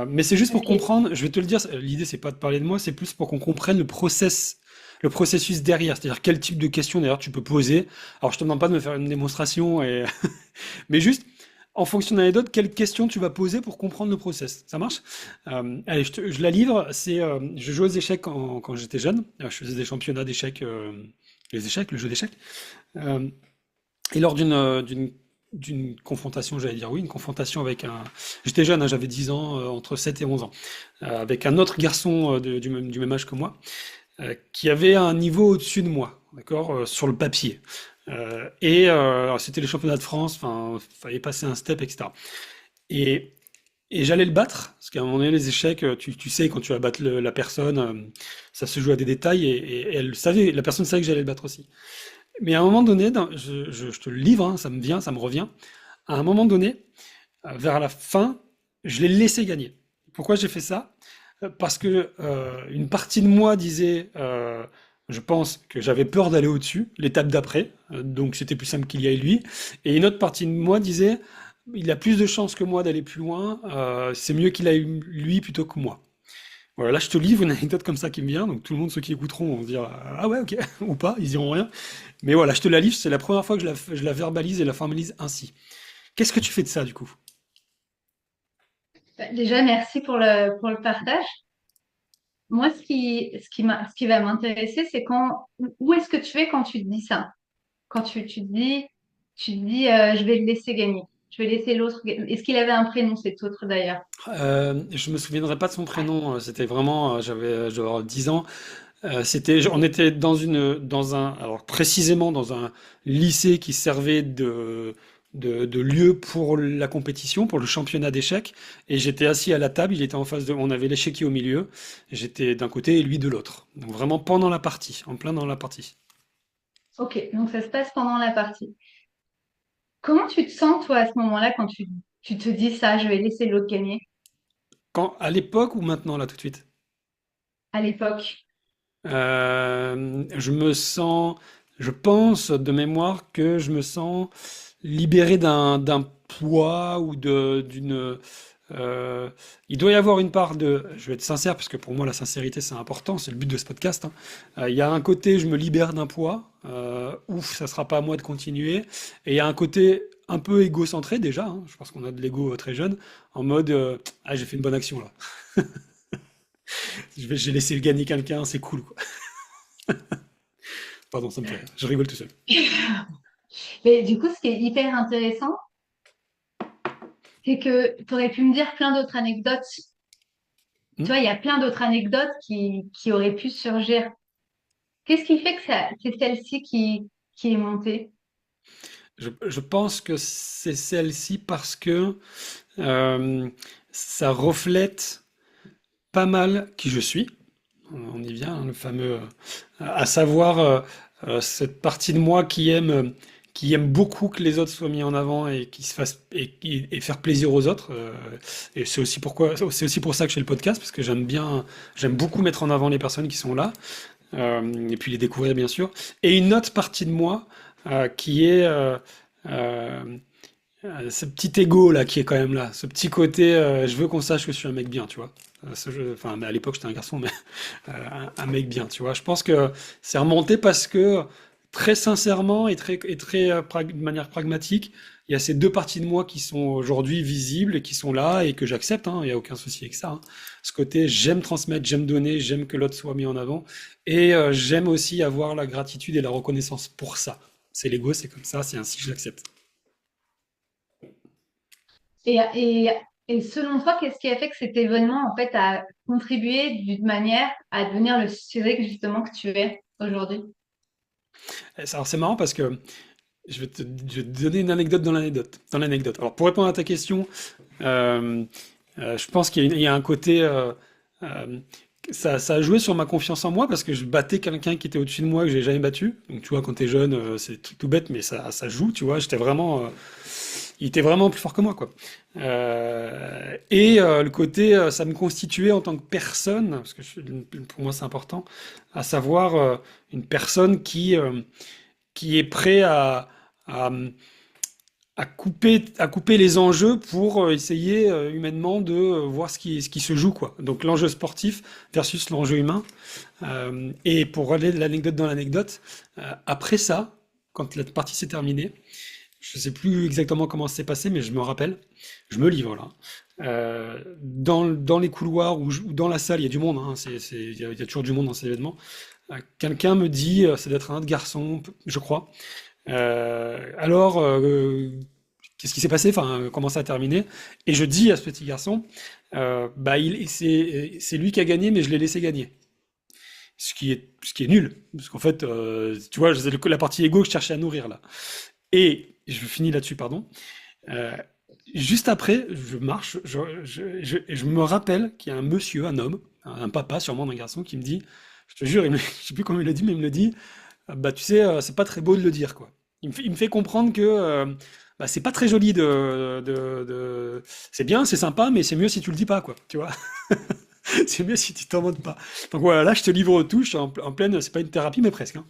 Mais c'est juste pour Ok. comprendre, je vais te le dire, l'idée c'est pas de parler de moi, c'est plus pour qu'on comprenne le processus derrière, c'est-à-dire quel type de questions d'ailleurs tu peux poser. Alors je te demande pas de me faire une démonstration, mais juste en fonction de l'anecdote, quelles questions tu vas poser pour comprendre le process. Ça marche? Allez, je la livre. Je jouais aux échecs quand j'étais jeune. Je faisais des championnats d'échecs, les échecs, le jeu d'échecs. Euh, et lors d'une confrontation, j'allais dire oui, une confrontation avec un. J'étais jeune, hein, j'avais 10 ans, entre 7 et 11 ans, avec un autre garçon du même âge que moi, qui avait un niveau au-dessus de moi, d'accord, sur le papier. Alors, c'était les championnats de France, enfin, fallait passer un step, etc. Et, et j'allais le battre, parce qu'à un moment donné, les échecs, tu sais, quand tu vas battre la personne, ça se joue à des détails, et elle savait, la personne savait que j'allais le battre aussi. Mais à un moment donné, je te le livre, hein, ça me vient, ça me revient. À un moment donné, vers la fin, je l'ai laissé gagner. Pourquoi j'ai fait ça? Parce que une partie de moi disait, je pense que j'avais peur d'aller au-dessus, l'étape d'après, donc c'était plus simple qu'il y aille lui. Et une autre partie de moi disait, il a plus de chances que moi d'aller plus loin, c'est mieux qu'il aille lui plutôt que moi. Voilà, là je te livre une anecdote comme ça qui me vient, donc tout le monde, ceux qui écouteront, vont se dire ah ouais, ok, ou pas, ils diront rien. Mais voilà, je te la livre, c'est la première fois que je la verbalise et la formalise ainsi. Qu'est-ce que tu fais de ça du coup? Bah, déjà, merci pour le partage. Moi, ce qui va m'intéresser, c'est où est-ce que tu es quand tu te dis ça? Quand tu te dis, je vais le laisser gagner. Je vais laisser l'autre gagner. Est-ce qu'il avait un prénom, cet autre d'ailleurs? Je me souviendrai pas de son prénom, c'était vraiment, je devais avoir 10 ans. On était alors précisément dans un lycée qui servait de lieu pour la compétition, pour le championnat d'échecs. Et j'étais assis à la table, il était en face on avait l'échiquier au milieu. J'étais d'un côté et lui de l'autre. Donc vraiment pendant la partie, en plein dans la partie. Ok, donc ça se passe pendant la partie. Comment tu te sens, toi, à ce moment-là, quand tu te dis ça, je vais laisser l'autre gagner À l'époque ou maintenant, là, tout de suite? à l'époque? Je me sens, je pense de mémoire que je me sens libéré d'un poids ou d'une. euh, il doit y avoir une part de. Je vais être sincère parce que pour moi la sincérité c'est important, c'est le but de ce podcast, hein. Il y a un côté je me libère d'un poids, ouf, ça sera pas à moi de continuer. Et il y a un côté un peu égocentré déjà, hein, je pense qu'on a de l'ego très jeune, en mode ah j'ai fait une bonne action là, j'ai laissé gagner quelqu'un, c'est cool quoi. Pardon, ça me fait rire. Je rigole tout seul. Mais du coup, ce qui est hyper intéressant, c'est que tu aurais pu me dire plein d'autres anecdotes. Tu Hmm. vois, il y a plein d'autres anecdotes qui auraient pu surgir. Qu'est-ce qui fait que c'est celle-ci qui est montée? Je pense que c'est celle-ci parce que euh, ça reflète pas mal qui je suis. On y vient, hein, le fameux, à savoir cette partie de moi qui aime beaucoup que les autres soient mis en avant et qui se fasse et faire plaisir aux autres. Et c'est aussi pour ça que je fais le podcast parce que j'aime beaucoup mettre en avant les personnes qui sont là et puis les découvrir bien sûr. Et une autre partie de moi qui est euh, ce petit ego là qui est quand même là, ce petit côté, je veux qu'on sache que je suis un mec bien, tu vois. Enfin, mais à l'époque j'étais un garçon, mais un mec bien, tu vois. Je pense que c'est remonté parce que très sincèrement de manière pragmatique, il y a ces deux parties de moi qui sont aujourd'hui visibles et qui sont là et que j'accepte, hein, il n'y a aucun souci avec ça, hein. Ce côté, j'aime transmettre, j'aime donner, j'aime que l'autre soit mis en avant et j'aime aussi avoir la gratitude et la reconnaissance pour ça. C'est l'ego, c'est comme ça, c'est ainsi que je l'accepte. Et, et, et selon toi, qu'est-ce qui a fait que cet événement, en fait, a contribué d'une manière à devenir le Cédric, justement, que tu es aujourd'hui? Alors c'est marrant parce que je vais te donner une anecdote dans l'anecdote. Dans l'anecdote. Alors pour répondre à ta question, euh, je pense qu'il y a un côté, euh, ça a joué sur ma confiance en moi parce que je battais quelqu'un qui était au-dessus de moi que j'ai jamais battu. Donc tu vois, quand t'es jeune, c'est tout bête, mais ça joue, tu vois. Il était vraiment plus fort que moi, quoi. Le côté, ça me constituait en tant que personne, parce que pour moi c'est important, à savoir une personne qui est prêt à, à couper les enjeux pour essayer humainement de voir ce qui se joue, quoi. Donc l'enjeu sportif versus l'enjeu humain. Et pour aller de l'anecdote dans l'anecdote, après ça, quand la partie s'est terminée, je sais plus exactement comment ça s'est passé, mais je me rappelle, je me livre là. Dans les couloirs ou dans la salle, il y a du monde, hein, il y a toujours du monde dans ces événements. Quelqu'un me dit, c'est d'être un autre garçon, je crois. Alors, qu'est-ce qui s'est passé? Enfin, comment ça a terminé? Et je dis à ce petit garçon, bah, c'est lui qui a gagné, mais je l'ai laissé gagner. Ce qui est nul. Parce qu'en fait, tu vois, c'est la partie égo que je cherchais à nourrir là. Et je finis là-dessus, pardon. Euh, Juste après, je marche, je me rappelle qu'il y a un monsieur, un homme, un papa sûrement d'un garçon qui me dit, je te jure, je sais plus comment il l'a dit, mais il me le dit, bah tu sais, c'est pas très beau de le dire, quoi. Il me fait comprendre que bah, c'est pas très joli c'est bien, c'est sympa, mais c'est mieux si tu le dis pas, quoi. Tu vois? C'est mieux si tu t'en montres pas. Donc voilà, là je te livre tout, je suis en pleine, c'est pas une thérapie, mais presque, hein.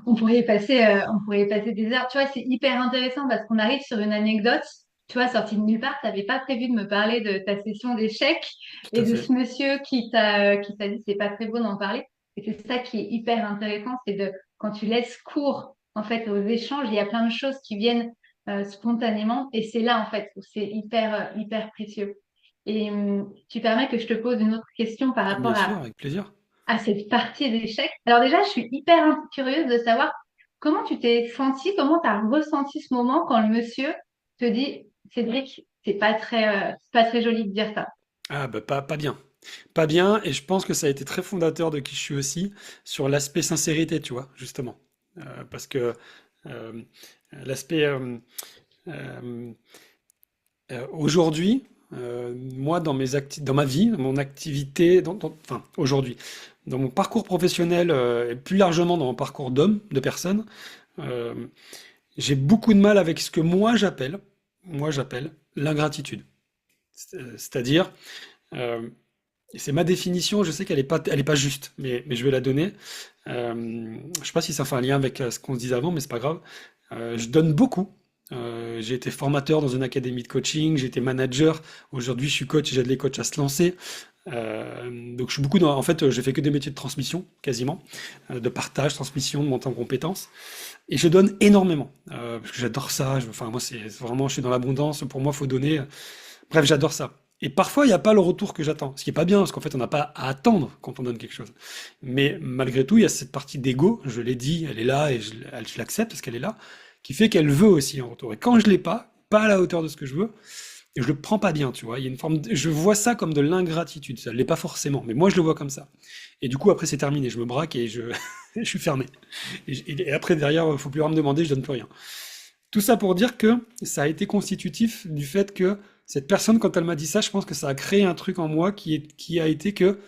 On pourrait y passer des heures. Tu vois, c'est hyper intéressant parce qu'on arrive sur une anecdote, tu vois, sortie de nulle part. Tu n'avais pas prévu de me parler de ta session d'échecs Tout et à de fait. ce monsieur qui t'a dit c'est pas très beau d'en parler. Et c'est ça qui est hyper intéressant, c'est de quand tu laisses cours en fait aux échanges, il y a plein de choses qui viennent spontanément et c'est là en fait où c'est hyper précieux. Et tu permets que je te pose une autre question par rapport Bien sûr, avec plaisir. à cette partie d'échecs. Alors déjà, je suis curieuse de savoir comment tu t'es senti, comment tu as ressenti ce moment quand le monsieur te dit, Cédric, c'est pas très joli de dire ça. Ah bah pas bien. Pas bien, et je pense que ça a été très fondateur de qui je suis aussi, sur l'aspect sincérité, tu vois, justement. Parce que euh, l'aspect euh, aujourd'hui, moi dans ma vie, dans mon activité, enfin aujourd'hui, dans mon parcours professionnel et plus largement dans mon parcours d'homme, de personne, euh, j'ai beaucoup de mal avec ce que moi j'appelle l'ingratitude. C'est-à-dire, euh, et c'est ma définition, je sais elle est pas juste, mais je vais la donner. Je sais pas si ça fait un lien avec ce qu'on se disait avant, mais c'est pas grave. Je donne beaucoup. J'ai été formateur dans une académie de coaching, j'ai été manager. Aujourd'hui, je suis coach et j'aide les coachs à se lancer. Donc, je suis beaucoup dans. En fait, j'ai fait que des métiers de transmission, quasiment, de partage, transmission, de montée en compétences. Et je donne énormément parce que j'adore ça. Enfin, moi, c'est vraiment, je suis dans l'abondance. Pour moi, faut donner. Bref, j'adore ça. Et parfois, il n'y a pas le retour que j'attends. Ce qui est pas bien, parce qu'en fait, on n'a pas à attendre quand on donne quelque chose. Mais malgré tout, il y a cette partie d'ego, je l'ai dit, elle est là et je l'accepte parce qu'elle est là, qui fait qu'elle veut aussi en retour. Et quand je l'ai pas à la hauteur de ce que je veux, et je le prends pas bien, tu vois. Il y a une forme je vois ça comme de l'ingratitude. Ça l'est pas forcément, mais moi je le vois comme ça. Et du coup, après, c'est terminé. Je me braque et je suis fermé. Et après, derrière, faut plus rien me demander, je donne plus rien. Tout ça pour dire que ça a été constitutif du fait que cette personne, quand elle m'a dit ça, je pense que ça a créé un truc en moi qui a été que,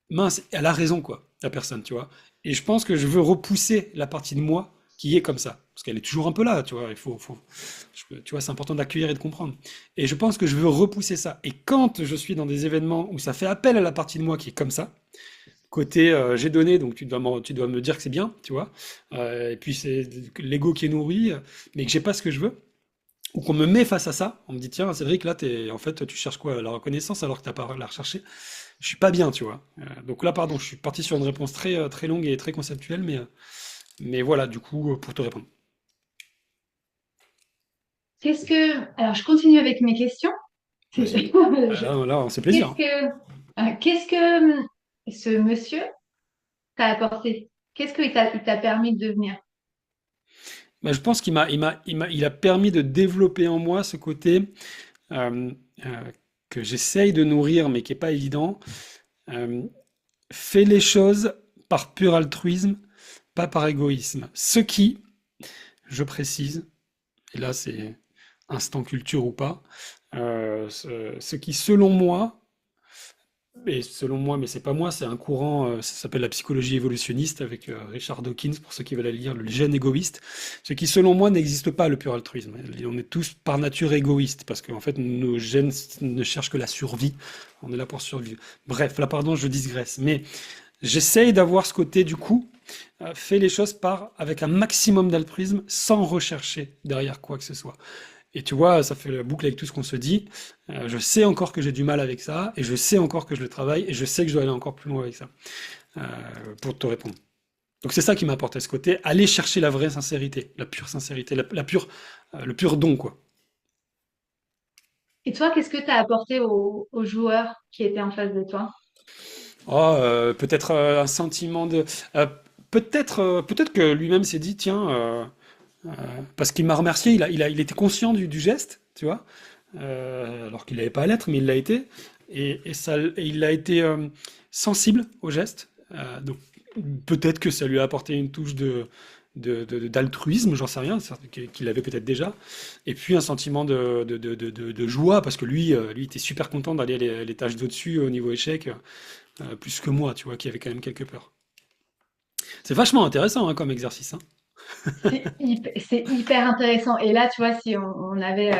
mince, elle a raison, quoi, la personne, tu vois. Et je pense que je veux repousser la partie de moi qui est comme ça. Parce qu'elle est toujours un peu là, tu vois. Tu vois, c'est important d'accueillir et de comprendre. Et je pense que je veux repousser ça. Et quand je suis dans des événements où ça fait appel à la partie de moi qui est comme ça, côté j'ai donné, donc tu dois me dire que c'est bien, tu vois. Et puis c'est l'ego qui est nourri, mais que j'ai pas ce que je veux. Ou qu'on me met face à ça, on me dit tiens Cédric, là en fait tu cherches quoi? La reconnaissance alors que t'as pas à la rechercher. Je suis pas bien, tu vois. Donc là, pardon, je suis parti sur une réponse très longue et très conceptuelle, mais voilà, du coup, pour te répondre. Alors, je continue avec mes questions. Vas-y. Je- Là, c'est plaisir. Qu'est-ce que ce monsieur t'a apporté? Qu'est-ce qu'il t'a permis de devenir? Bah, je pense il a permis de développer en moi ce côté euh, euh, que j'essaye de nourrir, mais qui est pas évident. Euh, Fais les choses par pur altruisme, pas par égoïsme. Ce qui, je précise, et là c'est instant culture ou pas, ce qui selon moi, et selon moi, mais c'est pas moi, c'est un courant, ça s'appelle la psychologie évolutionniste avec Richard Dawkins, pour ceux qui veulent aller lire, le gène égoïste, ce qui selon moi n'existe pas le pur altruisme. On est tous par nature égoïstes, parce qu'en fait nos gènes ne cherchent que la survie, on est là pour survivre. Bref, là pardon, je digresse, mais j'essaye d'avoir ce côté du coup, fait les choses avec un maximum d'altruisme sans rechercher derrière quoi que ce soit. Et tu vois, ça fait la boucle avec tout ce qu'on se dit. Je sais encore que j'ai du mal avec ça, et je sais encore que je le travaille, et je sais que je dois aller encore plus loin avec ça, euh, pour te répondre. Donc c'est ça qui m'a apporté ce côté, aller chercher la vraie sincérité, la pure sincérité, le pur don, quoi. Et toi, qu'est-ce que tu as apporté aux joueurs qui étaient en face de toi? Oh, peut-être un sentiment de... peut-être que lui-même s'est dit, tiens, Euh, parce qu'il m'a remercié, il était conscient du geste, tu vois, alors qu'il n'avait pas à l'être, mais il l'a été, et il a été sensible au geste. Donc peut-être que ça lui a apporté une touche d'altruisme, j'en sais rien, qu'il avait peut-être déjà, et puis un sentiment de joie, parce que lui était super content d'aller les tâches d'au-dessus au niveau échec, plus que moi, tu vois, qui avait quand même quelques peurs. C'est vachement intéressant hein, comme exercice. Hein. C'est hyper intéressant. Et là, tu vois, si on avait,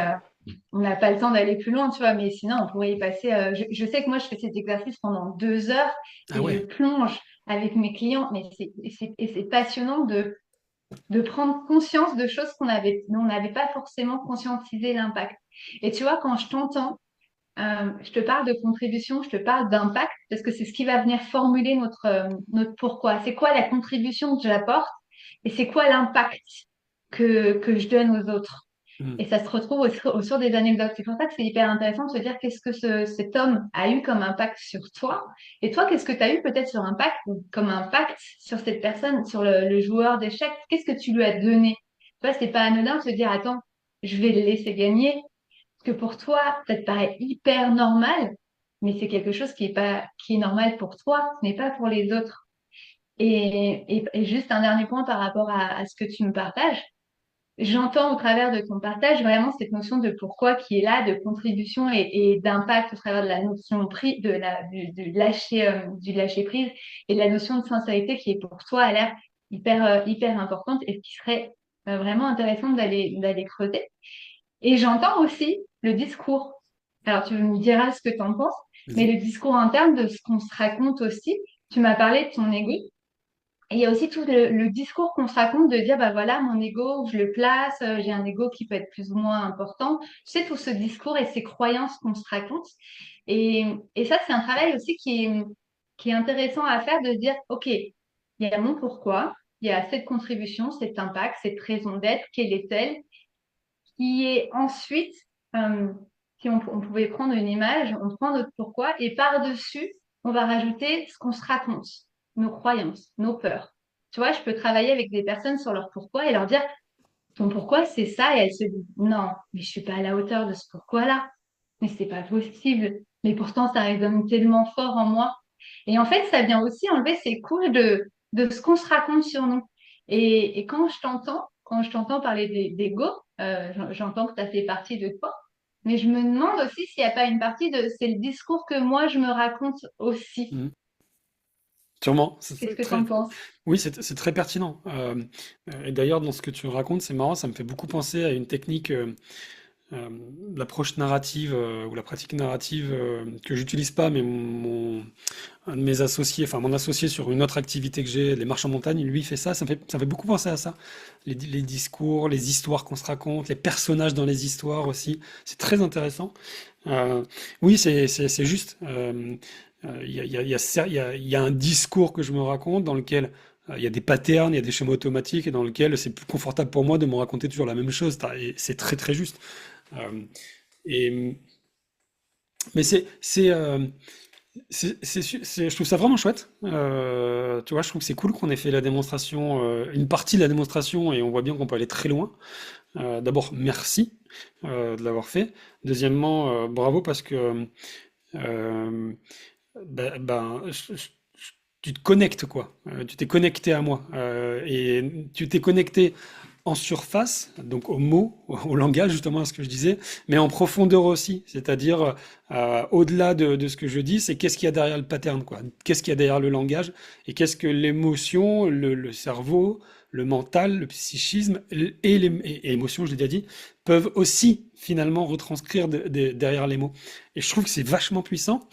on n'a pas le temps d'aller plus loin, tu vois, mais sinon, on pourrait y passer. Je sais que moi, je fais cet exercice pendant 2 heures Ah et je ouais. plonge avec mes clients, mais c'est passionnant de prendre conscience de choses dont on n'avait pas forcément conscientisé l'impact. Et tu vois, quand je t'entends, je te parle de contribution, je te parle d'impact, parce que c'est ce qui va venir formuler notre pourquoi. C'est quoi la contribution que j'apporte et c'est quoi l'impact que je donne aux autres. Hmm. Et ça se retrouve au sur des anecdotes. C'est pour ça que c'est hyper intéressant de se dire qu'est-ce que cet homme a eu comme impact sur toi. Et toi, qu'est-ce que tu as eu peut-être sur impact, ou comme impact sur cette personne, sur le joueur d'échecs. Qu'est-ce que tu lui as donné? Tu vois, c'est pas anodin de se dire, attends, je vais le laisser gagner que pour toi, ça te paraît hyper normal, mais c'est quelque chose qui est normal pour toi, ce n'est pas pour les autres. Et juste un dernier point par rapport à ce que tu me partages. J'entends au travers de ton partage vraiment cette notion de pourquoi qui est là, de contribution et d'impact au travers de la notion du lâcher prise et de la notion de sincérité qui est pour toi a l'air hyper importante et qui serait vraiment intéressante d'aller creuser. Et j'entends aussi le discours. Alors, tu me diras ce que tu en penses, mais Vas-y. le discours interne de ce qu'on se raconte aussi. Tu m'as parlé de ton ego. Et il y a aussi tout le discours qu'on se raconte de dire, bah voilà, mon ego, je le place, j'ai un ego qui peut être plus ou moins important. Tu sais, tout ce discours et ces croyances qu'on se raconte. Et ça, c'est un travail aussi qui est intéressant à faire, de se dire, OK, il y a mon pourquoi, il y a cette contribution, cet impact, cette raison d'être, quelle est-elle? Qui est ensuite, euh, si on pouvait prendre une image, on prend notre pourquoi et par-dessus, on va rajouter ce qu'on se raconte, nos croyances, nos peurs. Tu vois, je peux travailler avec des personnes sur leur pourquoi et leur dire, ton pourquoi, c'est ça, et elles se disent, non, mais je suis pas à la hauteur de ce pourquoi-là. Mais c'est pas possible. Mais pourtant, ça résonne tellement fort en moi. Et en fait, ça vient aussi enlever ces couches de ce qu'on se raconte sur nous. Et quand je t'entends parler d'ego, j'entends que tu as fait partie de toi. Mais je me demande aussi s'il n'y a pas une partie de, c'est le discours que moi je me raconte aussi. Mhm. Sûrement. Qu'est-ce que tu en penses? Oui, c'est très pertinent. Et d'ailleurs, dans ce que tu racontes, c'est marrant, ça me fait beaucoup penser à une technique, euh, l'approche narrative ou la pratique narrative que j'utilise pas, mais un de mes associés, enfin mon associé sur une autre activité que j'ai, les marches en montagne, lui fait ça. Ça me fait beaucoup penser à ça. Les discours, les histoires qu'on se raconte, les personnages dans les histoires aussi. C'est très intéressant. Oui, c'est juste. Il y a un discours que je me raconte dans lequel il y a des patterns, il y a des schémas automatiques et dans lequel c'est plus confortable pour moi de me raconter toujours la même chose. Et c'est très très juste. Euh, et, mais je trouve ça vraiment chouette. Tu vois, je trouve que c'est cool qu'on ait fait la démonstration, une partie de la démonstration, et on voit bien qu'on peut aller très loin. D'abord, merci de l'avoir fait. Deuxièmement, bravo parce que euh, tu te connectes quoi. Tu t'es connecté à moi et tu t'es connecté en surface, donc aux mots, au langage, justement, à ce que je disais, mais en profondeur aussi. C'est-à-dire, au-delà de ce que je dis, c'est qu'est-ce qu'il y a derrière le pattern, quoi. Qu'est-ce qu'il y a derrière le langage et qu'est-ce que l'émotion, le cerveau, le mental, le psychisme et l'émotion, je l'ai déjà dit, peuvent aussi finalement retranscrire derrière les mots. Et je trouve que c'est vachement puissant.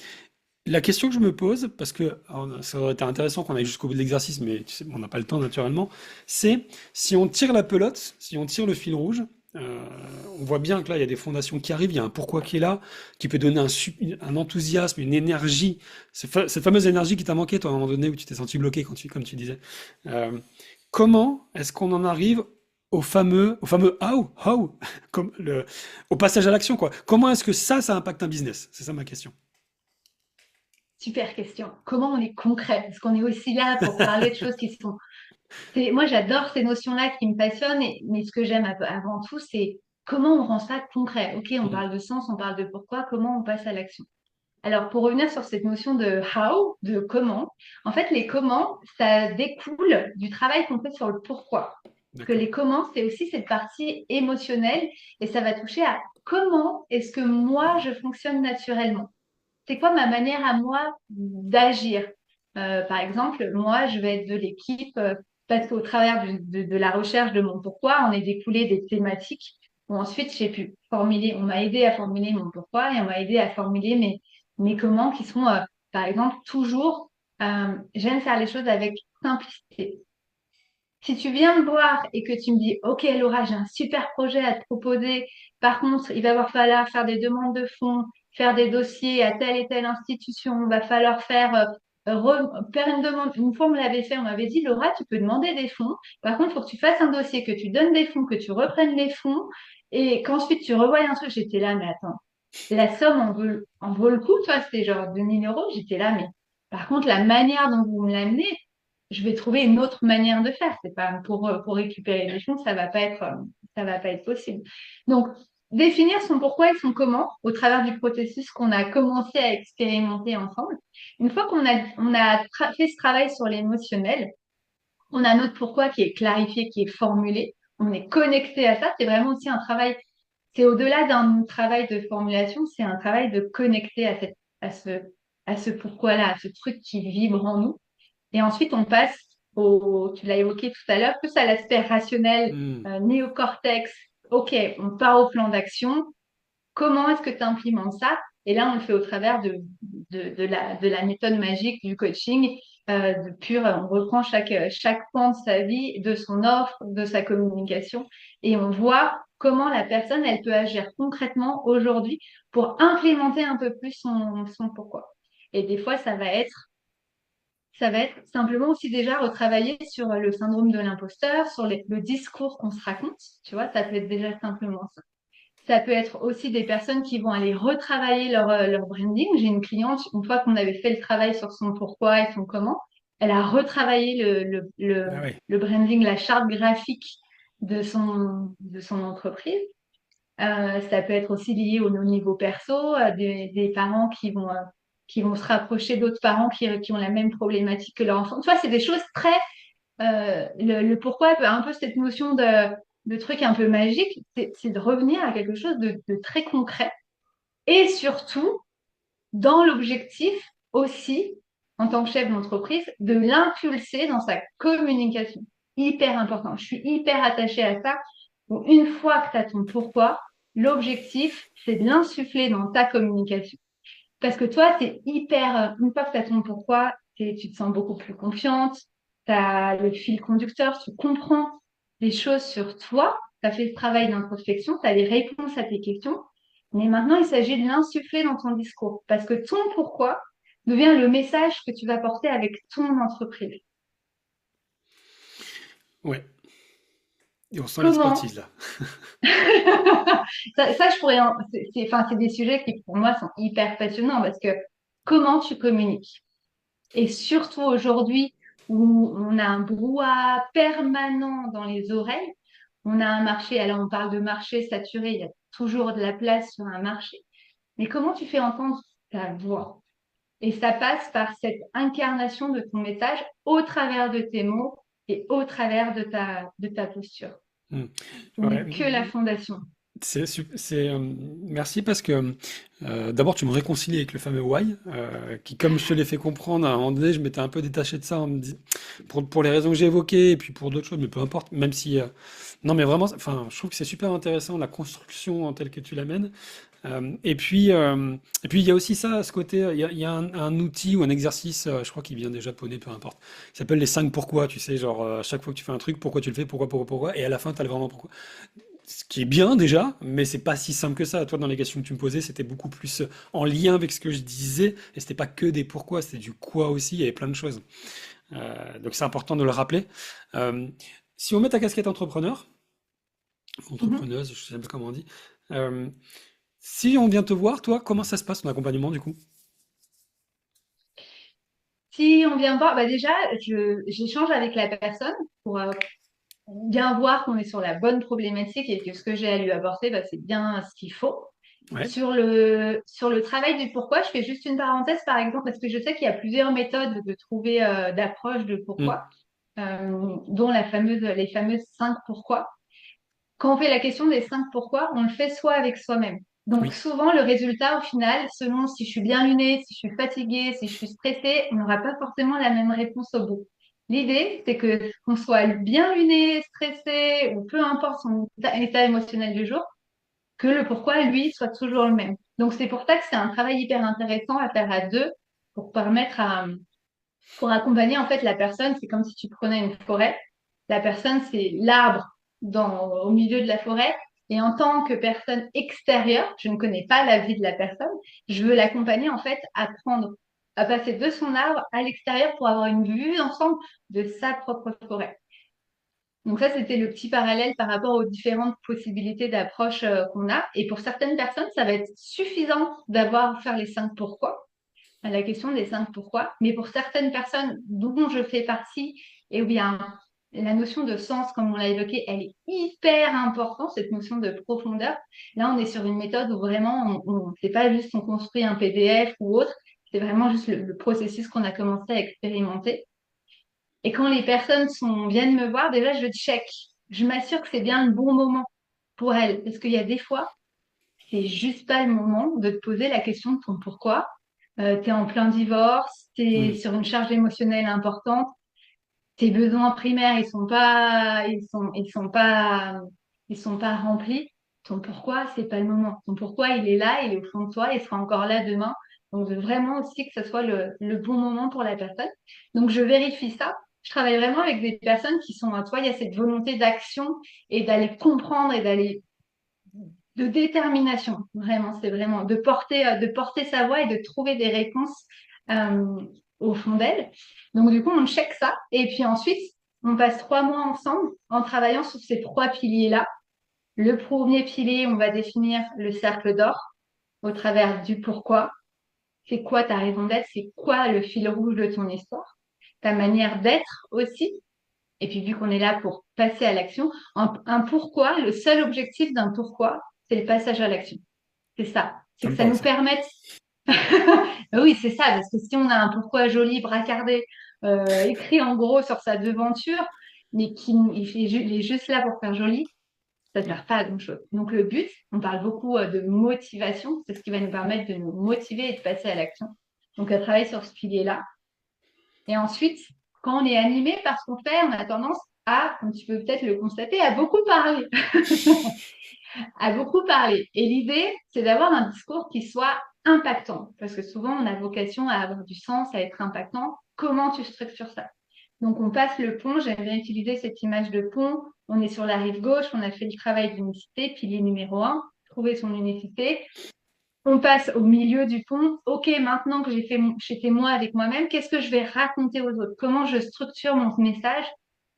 La question que je me pose, parce que ça aurait été intéressant qu'on aille jusqu'au bout de l'exercice, mais tu sais, on n'a pas le temps naturellement, c'est si on tire la pelote, si on tire le fil rouge, euh, on voit bien que là, il y a des fondations qui arrivent, il y a un pourquoi qui est là, qui peut donner un enthousiasme, une énergie, cette fameuse énergie qui t'a manqué, toi, à un moment donné, où tu t'es senti bloqué, comme tu disais. Euh, Comment est-ce qu'on en arrive au fameux how, comme au passage à l'action, quoi. Comment est-ce que ça impacte un business? C'est ça ma question. Super question. Comment on est concret? Parce qu'on est aussi là pour parler de choses qui sont. Moi, j'adore ces notions-là qui me passionnent, mais ce que j'aime avant tout, c'est comment on rend ça concret. Ok, on Mm. parle de sens, on parle de pourquoi, comment on passe à l'action. Alors, pour revenir sur cette notion de how, de comment, en fait, les comment, ça découle du travail qu'on fait sur le pourquoi. Parce que D'accord. les comment, c'est aussi cette partie émotionnelle et ça va toucher à comment est-ce que moi, je fonctionne naturellement. C'est quoi ma manière à moi d'agir? Par exemple, moi, je vais être de l'équipe parce qu'au travers de la recherche de mon pourquoi, on est découlé des thématiques où ensuite j'ai pu formuler, on m'a aidé à formuler mon pourquoi et on m'a aidé à formuler mes comment qui sont, par exemple, toujours, j'aime faire les choses avec simplicité. Si tu viens me voir et que tu me dis, OK, Laura, j'ai un super projet à te proposer. Par contre, il va falloir faire des demandes de fonds, faire des dossiers à telle et telle institution. Il va falloir faire une demande. Une fois, on me l'avait fait, on m'avait dit, Laura, tu peux demander des fonds. Par contre, il faut que tu fasses un dossier, que tu donnes des fonds, que tu reprennes les fonds et qu'ensuite tu revoies un truc. J'étais là, mais attends, la somme en vaut le coup, toi, c'était genre 2 000 euros. J'étais là, mais par contre, la manière dont vous me l'amenez, je vais trouver une autre manière de faire. C'est pas pour récupérer les fonds, ça va pas être possible. Donc, définir son pourquoi et son comment au travers du processus qu'on a commencé à expérimenter ensemble. Une fois qu'on a fait ce travail sur l'émotionnel, on a notre pourquoi qui est clarifié, qui est formulé. On est connecté à ça. C'est vraiment aussi un travail. C'est au-delà d'un travail de formulation, c'est un travail de connecter à ce, à ce pourquoi-là, à ce truc qui vibre en nous. Et ensuite, on passe tu l'as évoqué tout à l'heure, plus à l'aspect rationnel, Mm. néocortex. OK, on part au plan d'action. Comment est-ce que tu implémentes ça? Et là, on le fait au travers de la méthode magique du coaching, on reprend chaque pan de sa vie, de son offre, de sa communication, et on voit comment la personne, elle peut agir concrètement aujourd'hui pour implémenter un peu plus son pourquoi. Et des fois, ça va être simplement aussi déjà retravailler sur le syndrome de l'imposteur, sur le discours qu'on se raconte. Tu vois, ça peut être déjà simplement ça. Ça peut être aussi des personnes qui vont aller retravailler leur branding. J'ai une cliente, une fois qu'on avait fait le travail sur son pourquoi et son comment, elle a retravaillé Ah ouais. le branding, la charte graphique de son entreprise. Ça peut être aussi lié au niveau perso, à des parents qui vont se rapprocher d'autres parents qui ont la même problématique que leur enfant. Tu vois, c'est des choses très le pourquoi, un peu cette notion de truc un peu magique, c'est de revenir à quelque chose de très concret et surtout dans l'objectif aussi, en tant que chef d'entreprise, de l'impulser dans sa communication. Hyper important. Je suis hyper attachée à ça. Donc, une fois que tu as ton pourquoi, l'objectif, c'est de l'insuffler dans ta communication. Parce que toi, c'est hyper, une fois que tu as ton pourquoi, tu te sens beaucoup plus confiante, tu as le fil conducteur, tu comprends des choses sur toi, tu as fait ce travail d'introspection, tu as les réponses à tes questions, mais maintenant, il s'agit de l'insuffler dans ton discours. Parce que ton pourquoi devient le message que tu vas porter avec ton entreprise. Ouais. Et on sent Comment l'expertise là. ça, je pourrais, enfin, c'est des sujets qui pour moi sont hyper passionnants parce que comment tu communiques? Et surtout aujourd'hui où on a un brouhaha permanent dans les oreilles, on a un marché, alors on parle de marché saturé, il y a toujours de la place sur un marché, mais comment tu fais entendre ta voix? Et ça passe par cette incarnation de ton message au travers de tes mots et au travers de ta posture. Hmm. Ce n'est Ouais. que la fondation. Merci parce que d'abord tu me réconcilies avec le fameux why qui comme je te l'ai fait comprendre à un moment donné je m'étais un peu détaché de ça pour les raisons que j'ai évoquées et puis pour d'autres choses mais peu importe même si non mais vraiment enfin je trouve que c'est super intéressant la construction en telle que tu l'amènes. Et puis il y a aussi ça, ce côté, il y a un outil ou un exercice, je crois qu'il vient des japonais, peu importe, qui s'appelle les 5 pourquoi, tu sais, genre à chaque fois que tu fais un truc, pourquoi tu le fais, pourquoi, et à la fin tu as le vraiment pourquoi. Ce qui est bien déjà, mais c'est pas si simple que ça. Toi, dans les questions que tu me posais, c'était beaucoup plus en lien avec ce que je disais, et c'était pas que des pourquoi, c'était du quoi aussi, il y avait plein de choses. Donc c'est important de le rappeler. Euh, si on met ta casquette entrepreneur, Mhm. entrepreneuse, je sais pas comment on dit, euh, si on vient te voir, toi, comment ça se passe ton accompagnement du coup? Si on vient voir, bah déjà, j'échange avec la personne pour bien voir qu'on est sur la bonne problématique et que ce que j'ai à lui apporter, bah, c'est bien ce qu'il faut. Ouais. Sur le travail du pourquoi, je fais juste une parenthèse, par exemple, parce que je sais qu'il y a plusieurs méthodes de trouver, d'approche de pourquoi, Mm. dont les fameuses 5 pourquoi. Quand on fait la question des 5 pourquoi, on le fait soit avec soi-même. Donc Oui. souvent, le résultat, au final, selon si je suis bien lunée, si je suis fatiguée, si je suis stressée, on n'aura pas forcément la même réponse au bout. L'idée, c'est que qu'on soit bien luné, stressé, ou peu importe son état émotionnel du jour, que le pourquoi, lui, soit toujours le même. Donc c'est pour ça que c'est un travail hyper intéressant à faire à deux pour permettre pour accompagner en fait la personne. C'est comme si tu prenais une forêt. La personne, c'est l'arbre au milieu de la forêt. Et en tant que personne extérieure, je ne connais pas la vie de la personne, je veux l'accompagner en fait à prendre, à passer de son arbre à l'extérieur pour avoir une vue d'ensemble de sa propre forêt. Donc ça, c'était le petit parallèle par rapport aux différentes possibilités d'approche qu'on a. Et pour certaines personnes, ça va être suffisant d'avoir faire les 5 pourquoi, à la question des 5 pourquoi. Mais pour certaines personnes dont je fais partie, et bien la notion de sens, comme on l'a évoqué, elle est hyper importante, cette notion de profondeur. Là, on est sur une méthode où vraiment, c'est pas juste on construit un PDF ou autre, c'est vraiment juste le processus qu'on a commencé à expérimenter. Et quand les personnes viennent me voir, déjà, je check. Je m'assure que c'est bien le bon moment pour elles. Parce qu'il y a des fois, c'est juste pas le moment de te poser la question de ton pourquoi. Tu es en plein divorce, tu es Mm. sur une charge émotionnelle importante, tes besoins primaires, ils sont pas remplis. Ton pourquoi, c'est pas le moment. Ton pourquoi, il est là, il est au fond de toi, il sera encore là demain. Donc, de vraiment aussi que ce soit le bon moment pour la personne. Donc, je vérifie ça. Je travaille vraiment avec des personnes qui sont, toi, il y a cette volonté d'action et d'aller comprendre et d'aller de détermination. Vraiment, c'est vraiment de porter sa voix et de trouver des réponses euh, au fond d'elle. Donc, du coup, on check ça. Et puis ensuite, on passe 3 mois ensemble en travaillant sur ces 3 piliers-là. Le premier pilier, on va définir le cercle d'or au travers du pourquoi. C'est quoi ta raison d'être? C'est quoi le fil rouge de ton histoire? Ta manière d'être aussi. Et puis, vu qu'on est là pour passer à l'action, un pourquoi, le seul objectif d'un pourquoi, c'est le passage à l'action. C'est ça. C'est Ça que me ça parle, nous ça. permette. Oui, c'est ça, parce que si on a un pourquoi joli, bracardé, écrit en gros sur sa devanture, mais il est juste là pour faire joli, ça ne sert pas à grand-chose. Donc le but, on parle beaucoup de motivation, c'est ce qui va nous permettre de nous motiver et de passer à l'action. Donc à travailler sur ce pilier-là. Et ensuite, quand on est animé par ce qu'on fait, on a tendance à, comme tu peux peut-être le constater, à beaucoup parler. À beaucoup parler. Et l'idée, c'est d'avoir un discours qui soit impactant. Parce que souvent, on a vocation à avoir du sens, à être impactant. Comment tu structures ça? Donc, on passe le pont. J'aime bien utiliser cette image de pont. On est sur la rive gauche. On a fait le travail d'unicité, pilier numéro un, trouver son unicité. On passe au milieu du pont. OK, maintenant que j'étais moi avec moi-même, qu'est-ce que je vais raconter aux autres? Comment je structure mon message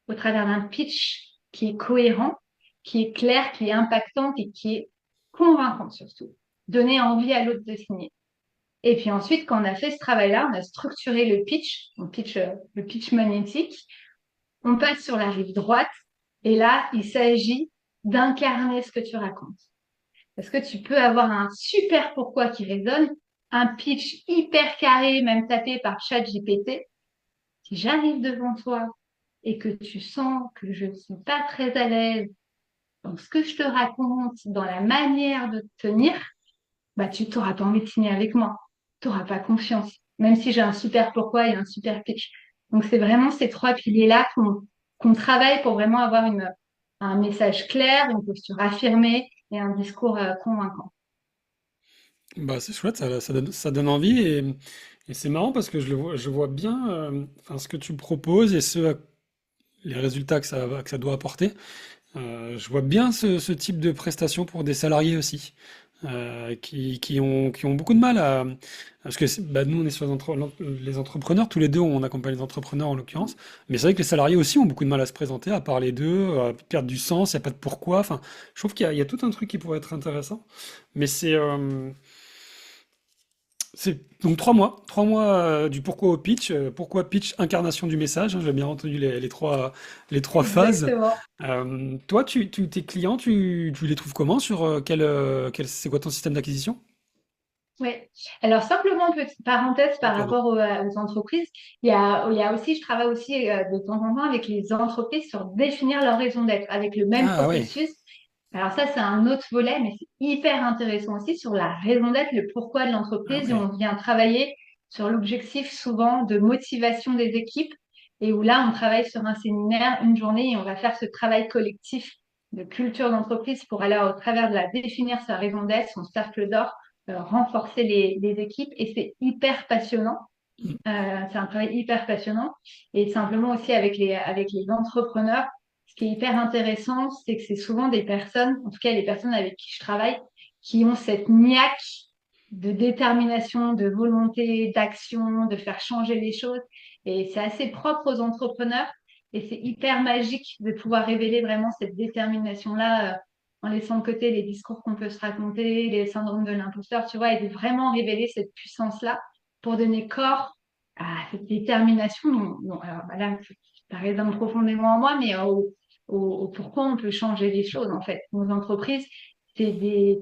au travers d'un pitch qui est cohérent, qui est clair, qui est impactant et qui est convaincant surtout. Donner envie à l'autre de signer. Et puis ensuite, quand on a fait ce travail-là, on a structuré le pitch magnétique. On passe sur la rive droite et là, il s'agit d'incarner ce que tu racontes. Parce que tu peux avoir un super pourquoi qui résonne, un pitch hyper carré, même tapé par ChatGPT. Si j'arrive devant toi et que tu sens que je ne suis pas très à l'aise dans ce que je te raconte, dans la manière de te tenir, bah tu n'auras pas envie de signer avec moi. Tu n'auras pas confiance, même si j'ai un super pourquoi et un super pitch. Donc c'est vraiment ces trois piliers-là qu'on travaille pour vraiment avoir un message clair, une posture affirmée et un discours convaincant. Bah, c'est chouette, ça donne envie et c'est marrant parce que je vois bien enfin, ce que tu proposes et les résultats que ça doit apporter. Je vois bien ce type de prestation pour des salariés aussi, qui ont beaucoup de mal à... Parce que bah, nous, on est sur les entrepreneurs, tous les deux, on accompagne les entrepreneurs en l'occurrence, mais c'est vrai que les salariés aussi ont beaucoup de mal à se présenter, à parler d'eux, à perdre du sens, il n'y a pas de pourquoi. Enfin, je trouve qu'il y a tout un truc qui pourrait être intéressant, mais c'est donc 3 mois du pourquoi au pitch, pourquoi pitch, incarnation du message, hein, j'ai bien entendu les trois phases. Exactement. Toi, tes clients, tu les trouves comment sur c'est quoi ton système d'acquisition? Oui. Alors, simplement, petite parenthèse Oh, par pardon. rapport aux entreprises, il y a aussi, je travaille aussi de temps en temps avec les entreprises sur définir leur raison d'être avec le même Ah ouais, processus. Alors ça, c'est un autre volet, mais c'est hyper intéressant aussi sur la raison d'être, le pourquoi de ah l'entreprise. Et ouais. on vient travailler sur l'objectif souvent de motivation des équipes et où là, on travaille sur un séminaire, une journée, et on va faire ce travail collectif de culture d'entreprise pour aller au travers de la définir sa raison d'être, son cercle d'or renforcer les équipes et c'est hyper passionnant. C'est un travail hyper passionnant et simplement aussi avec les entrepreneurs. Ce qui est hyper intéressant, c'est que c'est souvent des personnes, en tout cas les personnes avec qui je travaille, qui ont cette niaque de détermination, de volonté, d'action, de faire changer les choses. Et c'est assez propre aux entrepreneurs et c'est hyper magique de pouvoir révéler vraiment cette détermination-là en laissant de côté les discours qu'on peut se raconter, les syndromes de l'imposteur, tu vois, et de vraiment révéler cette puissance-là pour donner corps à cette détermination. Alors, bah là, ça résonne profondément en moi, mais au pourquoi on peut changer les choses, en fait. Nos entreprises, c'est des,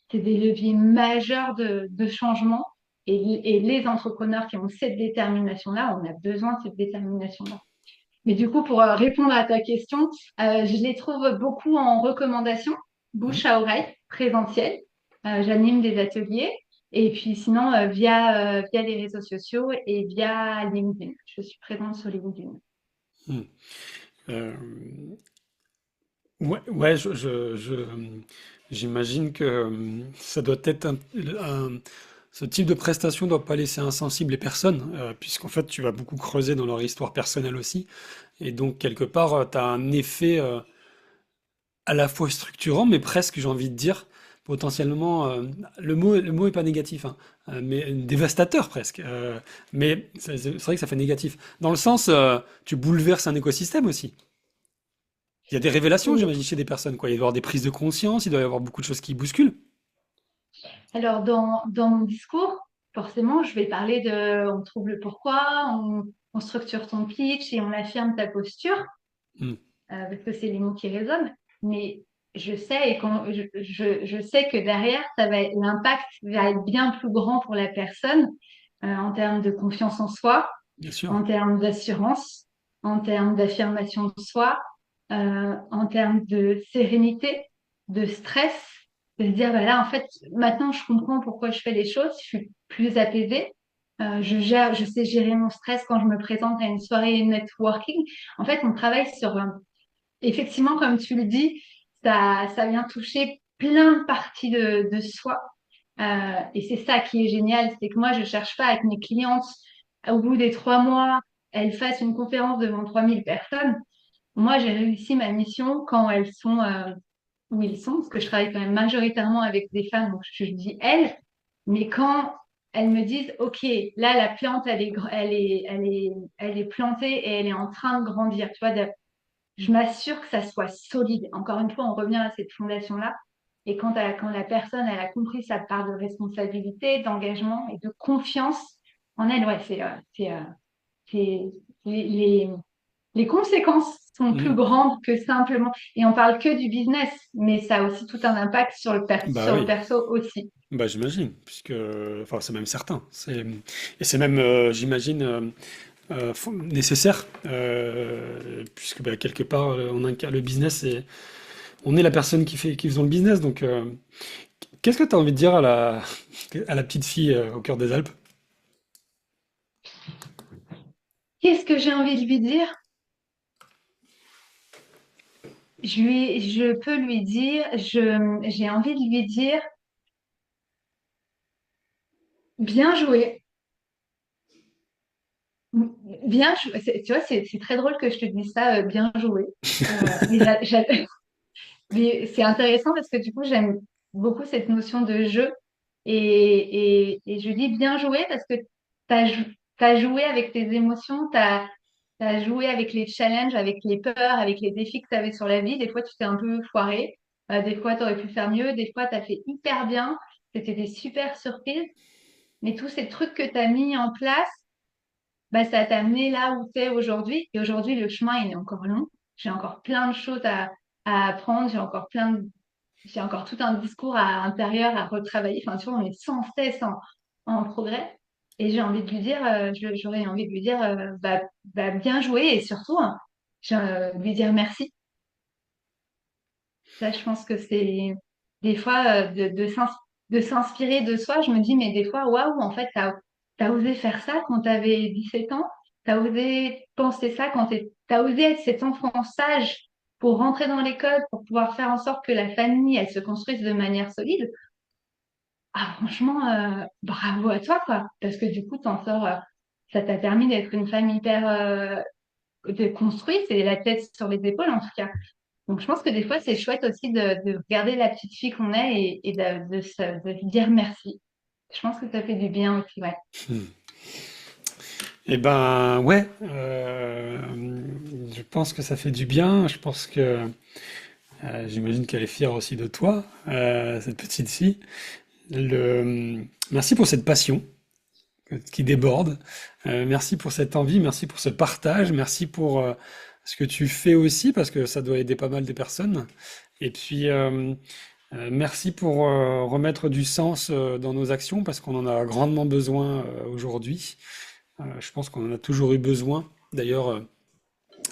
c'est des leviers majeurs de changement. Et les entrepreneurs qui ont cette détermination-là, on a besoin de cette détermination-là. Mais du coup, pour répondre à ta question, je les trouve beaucoup en recommandation, Mhm. bouche à oreille, présentiel. J'anime des ateliers. Et puis sinon, via les réseaux sociaux et via LinkedIn. Je suis présente sur LinkedIn. Mhm. Euh, ouais, ouais, j'imagine que ça doit être ce type de prestation doit pas laisser insensible les personnes, puisqu'en fait tu vas beaucoup creuser dans leur histoire personnelle aussi, et donc quelque part tu as un effet à la fois structurant, mais presque, j'ai envie de dire, potentiellement, le mot est pas négatif, hein, mais dévastateur presque. Mais c'est vrai que ça fait négatif. Dans le sens, tu bouleverses un écosystème aussi. Il y a des révélations, Et j'imagine, chez des personnes, quoi. Il doit y avoir des prises de conscience, il doit y avoir beaucoup de choses qui bousculent. alors, dans mon discours, forcément, je vais parler on trouve le pourquoi, on structure ton pitch et on affirme ta posture, Hmm, parce que c'est les mots qui résonnent. Mais je sais, et quand, je sais que derrière, l'impact va être bien plus grand pour la personne, en termes de confiance en soi, bien sûr. en termes d'assurance, en termes d'affirmation de soi, en termes de sérénité, de stress, de se dire, bah là, en fait, maintenant, je comprends pourquoi je fais les choses, je suis plus apaisée, je sais gérer mon stress quand je me présente à une soirée networking. En fait, on travaille sur, effectivement, comme tu le dis, ça vient toucher plein de parties de soi. Et c'est ça qui est génial, c'est que moi, je cherche pas à que mes clientes, au bout des 3 mois, elles fassent une conférence devant 3000 personnes. Moi, j'ai réussi ma mission quand elles sont où ils sont, parce que je travaille quand même majoritairement avec des femmes, donc je dis elles. Mais quand elles me disent, OK, là, la plante, elle est plantée et elle est en train de grandir, tu vois, je m'assure que ça soit solide. Encore une fois, on revient à cette fondation-là. Et quand la personne, elle a compris sa part de responsabilité, d'engagement et de confiance en elle, ouais, c'est- les, les conséquences sont plus Hmm. grandes que simplement. Et on parle que du business, mais ça a aussi tout un impact sur Bah sur le oui, perso aussi. bah j'imagine, puisque, enfin, c'est même certain. Et c'est même, j'imagine, nécessaire, puisque bah, quelque part, le business, on est la personne qui faisons le business. Donc, qu'est-ce que tu as envie de dire à la petite fille au cœur des Alpes? Qu'est-ce que j'ai envie de lui dire? Je peux lui dire, j'ai envie de lui dire, bien joué. Bien joué. Tu vois, c'est très drôle que je te dise ça, bien joué. Mais mais c'est intéressant parce que du coup, j'aime beaucoup cette notion de jeu. Et je dis bien joué parce que tu as joué avec tes émotions, tu as joué avec les challenges, avec les peurs, avec les défis que tu avais sur la vie. Des fois, tu t'es un peu foiré. Des fois, tu aurais pu faire mieux. Des fois, tu as fait hyper bien. C'était des super surprises. Mais tous ces trucs que tu as mis en place, bah, ça t'a amené là où tu es aujourd'hui. Et aujourd'hui, le chemin, il est encore long. J'ai encore plein de choses à apprendre. J'ai encore tout un discours intérieur à retravailler. Enfin, tu vois, on est sans cesse en progrès. Et j'ai envie de lui dire, j'aurais envie de lui dire, bien joué et surtout, hein, lui dire merci. Ça, je pense que c'est des fois de s'inspirer de soi. Je me dis, mais des fois, waouh, en fait, t'as osé faire ça quand t'avais 17 ans. T'as osé penser ça t'as osé être cet enfant sage pour rentrer dans l'école, pour pouvoir faire en sorte que la famille, elle se construise de manière solide. Ah, franchement, bravo à toi, quoi. Parce que du coup, ça t'a permis d'être une femme hyper construite et la tête sur les épaules, en tout cas. Donc, je pense que des fois, c'est chouette aussi de regarder la petite fille qu'on est et de lui dire merci. Je pense que ça fait du bien aussi, ouais. Hmm. Eh ben, ouais, je pense que ça fait du bien. Je pense que j'imagine qu'elle est fière aussi de toi, cette petite fille. Merci pour cette passion qui déborde. Merci pour cette envie, merci pour ce partage, merci pour ce que tu fais aussi, parce que ça doit aider pas mal de personnes. Et puis, merci pour remettre du sens dans nos actions, parce qu'on en a grandement besoin aujourd'hui. Je pense qu'on en a toujours eu besoin. D'ailleurs,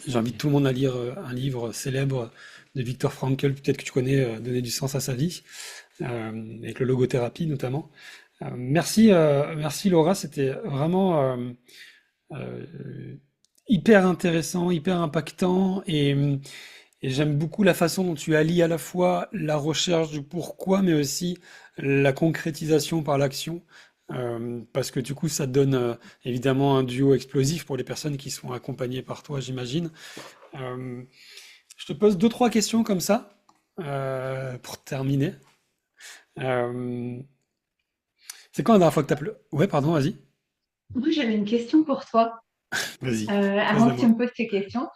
j'invite tout le monde à lire un livre célèbre de Viktor Frankl, peut-être que tu connais, Donner du sens à sa vie, avec le logothérapie notamment. Merci Laura, c'était vraiment euh, hyper intéressant, hyper impactant et j'aime beaucoup la façon dont tu allies à la fois la recherche du pourquoi, mais aussi la concrétisation par l'action. Parce que du coup, ça donne évidemment un duo explosif pour les personnes qui sont accompagnées par toi, j'imagine. Euh, je te pose deux, trois questions comme ça pour terminer. Euh, c'est quand la dernière fois que t'as pleuré? Ouais, pardon, vas-y. Moi, j'avais une question pour toi, Vas-y, avant que tu pose-la-moi. me poses tes questions.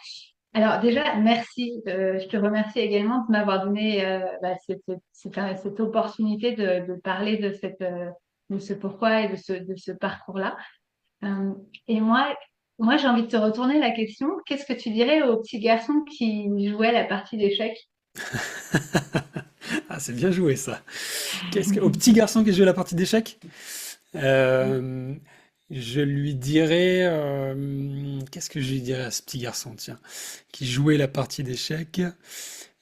Alors déjà, merci. Je te remercie également de m'avoir donné cette opportunité de parler de ce pourquoi et de ce parcours-là. Euh, et moi, j'ai envie de te retourner la question. Qu'est-ce que tu dirais aux petits garçons qui jouaient la partie d'échecs? Ah, c'est bien joué ça. Au petit garçon qui joue la partie d'échecs, euh, je lui dirais, qu'est-ce que je lui dirais à ce petit garçon, tiens, qui jouait la partie d'échecs?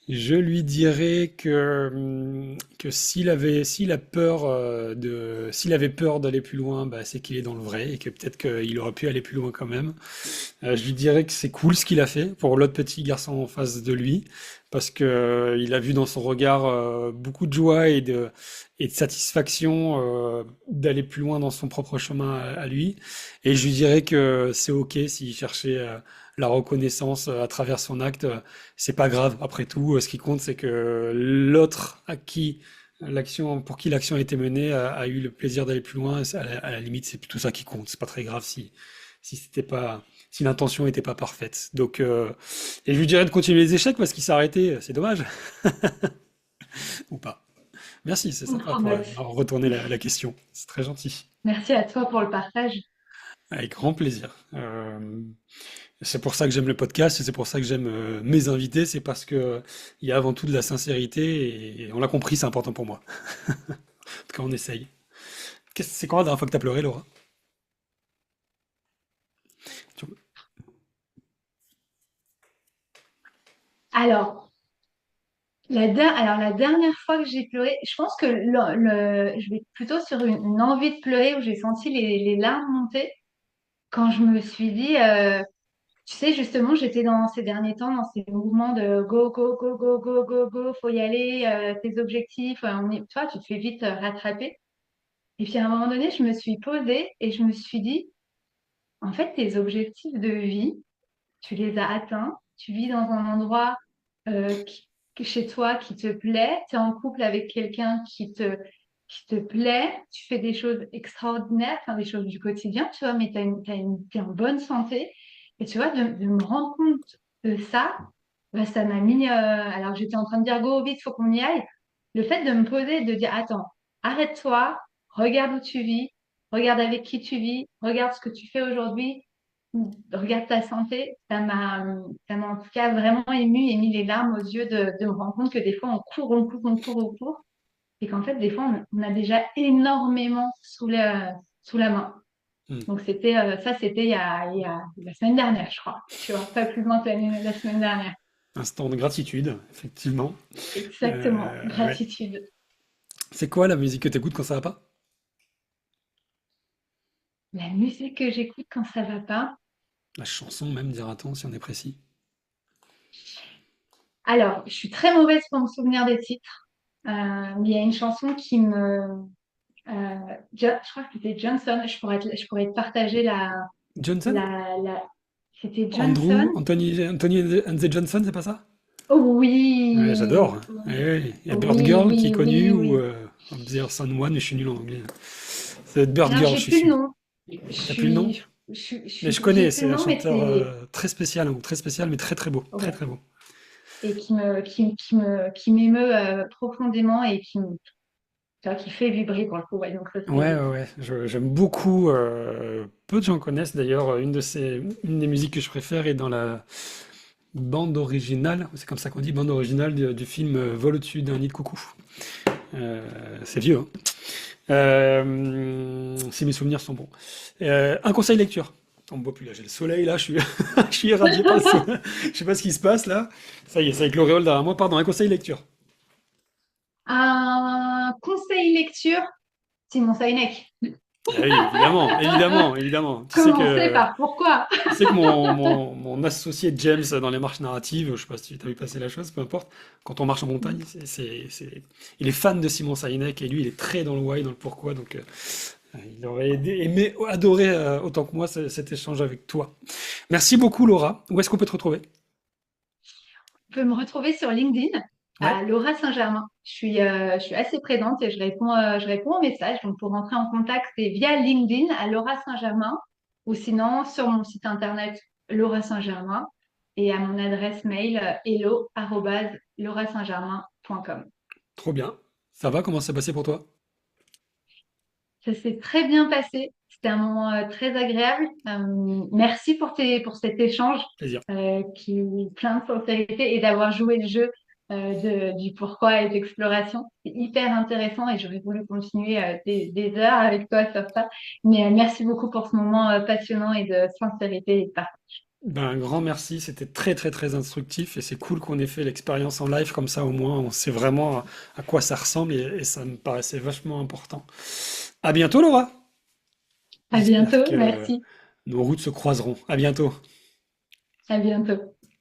Je lui dirais que s'il avait peur d'aller plus loin, bah, c'est qu'il est dans le vrai et que peut-être qu'il aurait pu aller plus loin quand même. Je lui dirais que c'est cool ce qu'il a fait pour l'autre petit garçon en face de lui, parce que il a vu dans son regard beaucoup de joie et de satisfaction d'aller plus loin dans son propre chemin à lui. Et je lui dirais que c'est ok s'il cherchait la reconnaissance à travers son acte, c'est pas grave. Après tout, ce qui compte, c'est que l'autre à qui pour qui l'action a été menée a eu le plaisir d'aller plus loin. À la limite, c'est plutôt ça qui compte. C'est pas très grave si c'était pas si l'intention n'était pas parfaite. Donc, et je lui dirais de continuer les échecs parce qu'il s'est arrêté, c'est dommage, ou pas. Merci, c'est sympa Oh, pour bah, retourner la question. C'est très gentil. merci à toi pour le partage. Avec grand plaisir. C'est pour ça que j'aime le podcast et c'est pour ça que j'aime mes invités, c'est parce que il y a avant tout de la sincérité et on l'a compris, c'est important pour moi. En tout cas, on essaye. C'est quand la dernière fois que t'as pleuré, Laura? Tu- Alors, la dernière fois que j'ai pleuré, je pense que je vais plutôt sur une envie de pleurer où j'ai senti les larmes monter quand je me suis dit, tu sais, justement, j'étais dans ces derniers temps dans ces mouvements de go, go, go, go, go, go, go, faut y aller, tes objectifs, toi, tu te fais vite rattraper. Et puis à un moment donné, je me suis posée et je me suis dit, en fait, tes objectifs de vie, tu les as atteints, tu vis dans un endroit chez toi qui te plaît, tu es en couple avec quelqu'un qui te plaît, tu fais des choses extraordinaires, enfin des choses du quotidien, tu vois, mais t'es en bonne santé. Et tu vois, de me rendre compte de ça, bah, ça m'a mis, alors j'étais en train de dire go vite, faut qu'on y aille. Le fait de me poser et de dire, attends, arrête-toi, regarde où tu vis, regarde avec qui tu vis, regarde ce que tu fais aujourd'hui, regarde ta santé, ça m'a en tout cas vraiment ému et mis les larmes aux yeux de me rendre compte que des fois on court, on court, on court, on court, et qu'en fait des fois on a déjà énormément sous la main. Hmm. Donc c'était il y a la semaine dernière, je crois. Tu vois, pas plus loin que la semaine dernière. Instant de gratitude, effectivement. Exactement, Ouais. gratitude. C'est quoi la musique que t'écoutes quand ça va pas? La musique que j'écoute quand ça va pas. La chanson même, dira-t-on, si on est précis. Alors, je suis très mauvaise pour me souvenir des titres. Mais il y a une chanson qui je crois que c'était Johnson. Je pourrais te partager Johnson? la, la... C'était Johnson. Andrew, Anthony and the Johnson, c'est pas ça? Oh Ouais, oui, j'adore. oui, Ouais, il y a Bird oui, Girl qui est oui, connu oui, ou oui. The Sun One, mais je suis nul en anglais. Ça doit être Bird Non, Girl, je j'ai suis plus le sûr. nom. T'as plus le nom? Mais je J'ai connais, plus c'est le un nom, mais chanteur c'est très spécial, hein, très spécial, mais très très beau. Très ouais. très beau. Et qui m'émeut profondément et tu vois, qui fait vibrer pour le coup. Ouais, donc ça Ouais, c'est ouais, ouais. J'aime beaucoup. Peu de gens connaissent d'ailleurs une des musiques que je préfère est dans la bande originale, c'est comme ça qu'on dit, bande originale du film Vol au-dessus d'un nid de coucou. C'est vieux, hein. Si mes souvenirs sont bons. Un conseil lecture. On me voit plus là, j'ai le soleil là, je suis, je suis irradié par le soleil. Je sais pas ce qui se passe là. Ça y est, c'est avec l'auréole derrière moi. Pardon, un conseil lecture. un conseil lecture, Simon Sinek. Ah oui, évidemment, évidemment, évidemment. Commencez par pourquoi? Tu sais que mon associé James dans les marches narratives, je sais pas si tu as vu passer la chose, peu importe, quand on marche en montagne, il est fan de Simon Sinek et lui, il est très dans le why, dans le pourquoi, donc il aurait aimé, adoré autant que moi cet échange avec toi. Merci beaucoup Laura. Où est-ce qu'on peut te retrouver? Tu peux me retrouver sur LinkedIn Ouais, à Laura Saint-Germain. Je suis assez présente et je réponds aux messages. Donc, pour rentrer en contact, c'est via LinkedIn à Laura Saint-Germain ou sinon sur mon site internet Laura Saint-Germain. et à mon adresse mail hello@laurasaintgermain.com. Trop bien. Ça va? Comment ça s'est passé pour toi? Ça s'est très bien passé. C'était un moment très agréable. Merci pour cet échange Plaisir. qui est plein de sincérité et d'avoir joué le jeu du pourquoi et d'exploration. C'est hyper intéressant et j'aurais voulu continuer des heures avec toi sur ça. Mais merci beaucoup pour ce moment passionnant et de sincérité et de partage. Ben, un grand merci, c'était très très très instructif et c'est cool qu'on ait fait l'expérience en live comme ça au moins on sait vraiment à quoi ça ressemble et ça me paraissait vachement important. À bientôt Laura. À J'espère bientôt, que merci. nos routes se croiseront. À bientôt. À bientôt.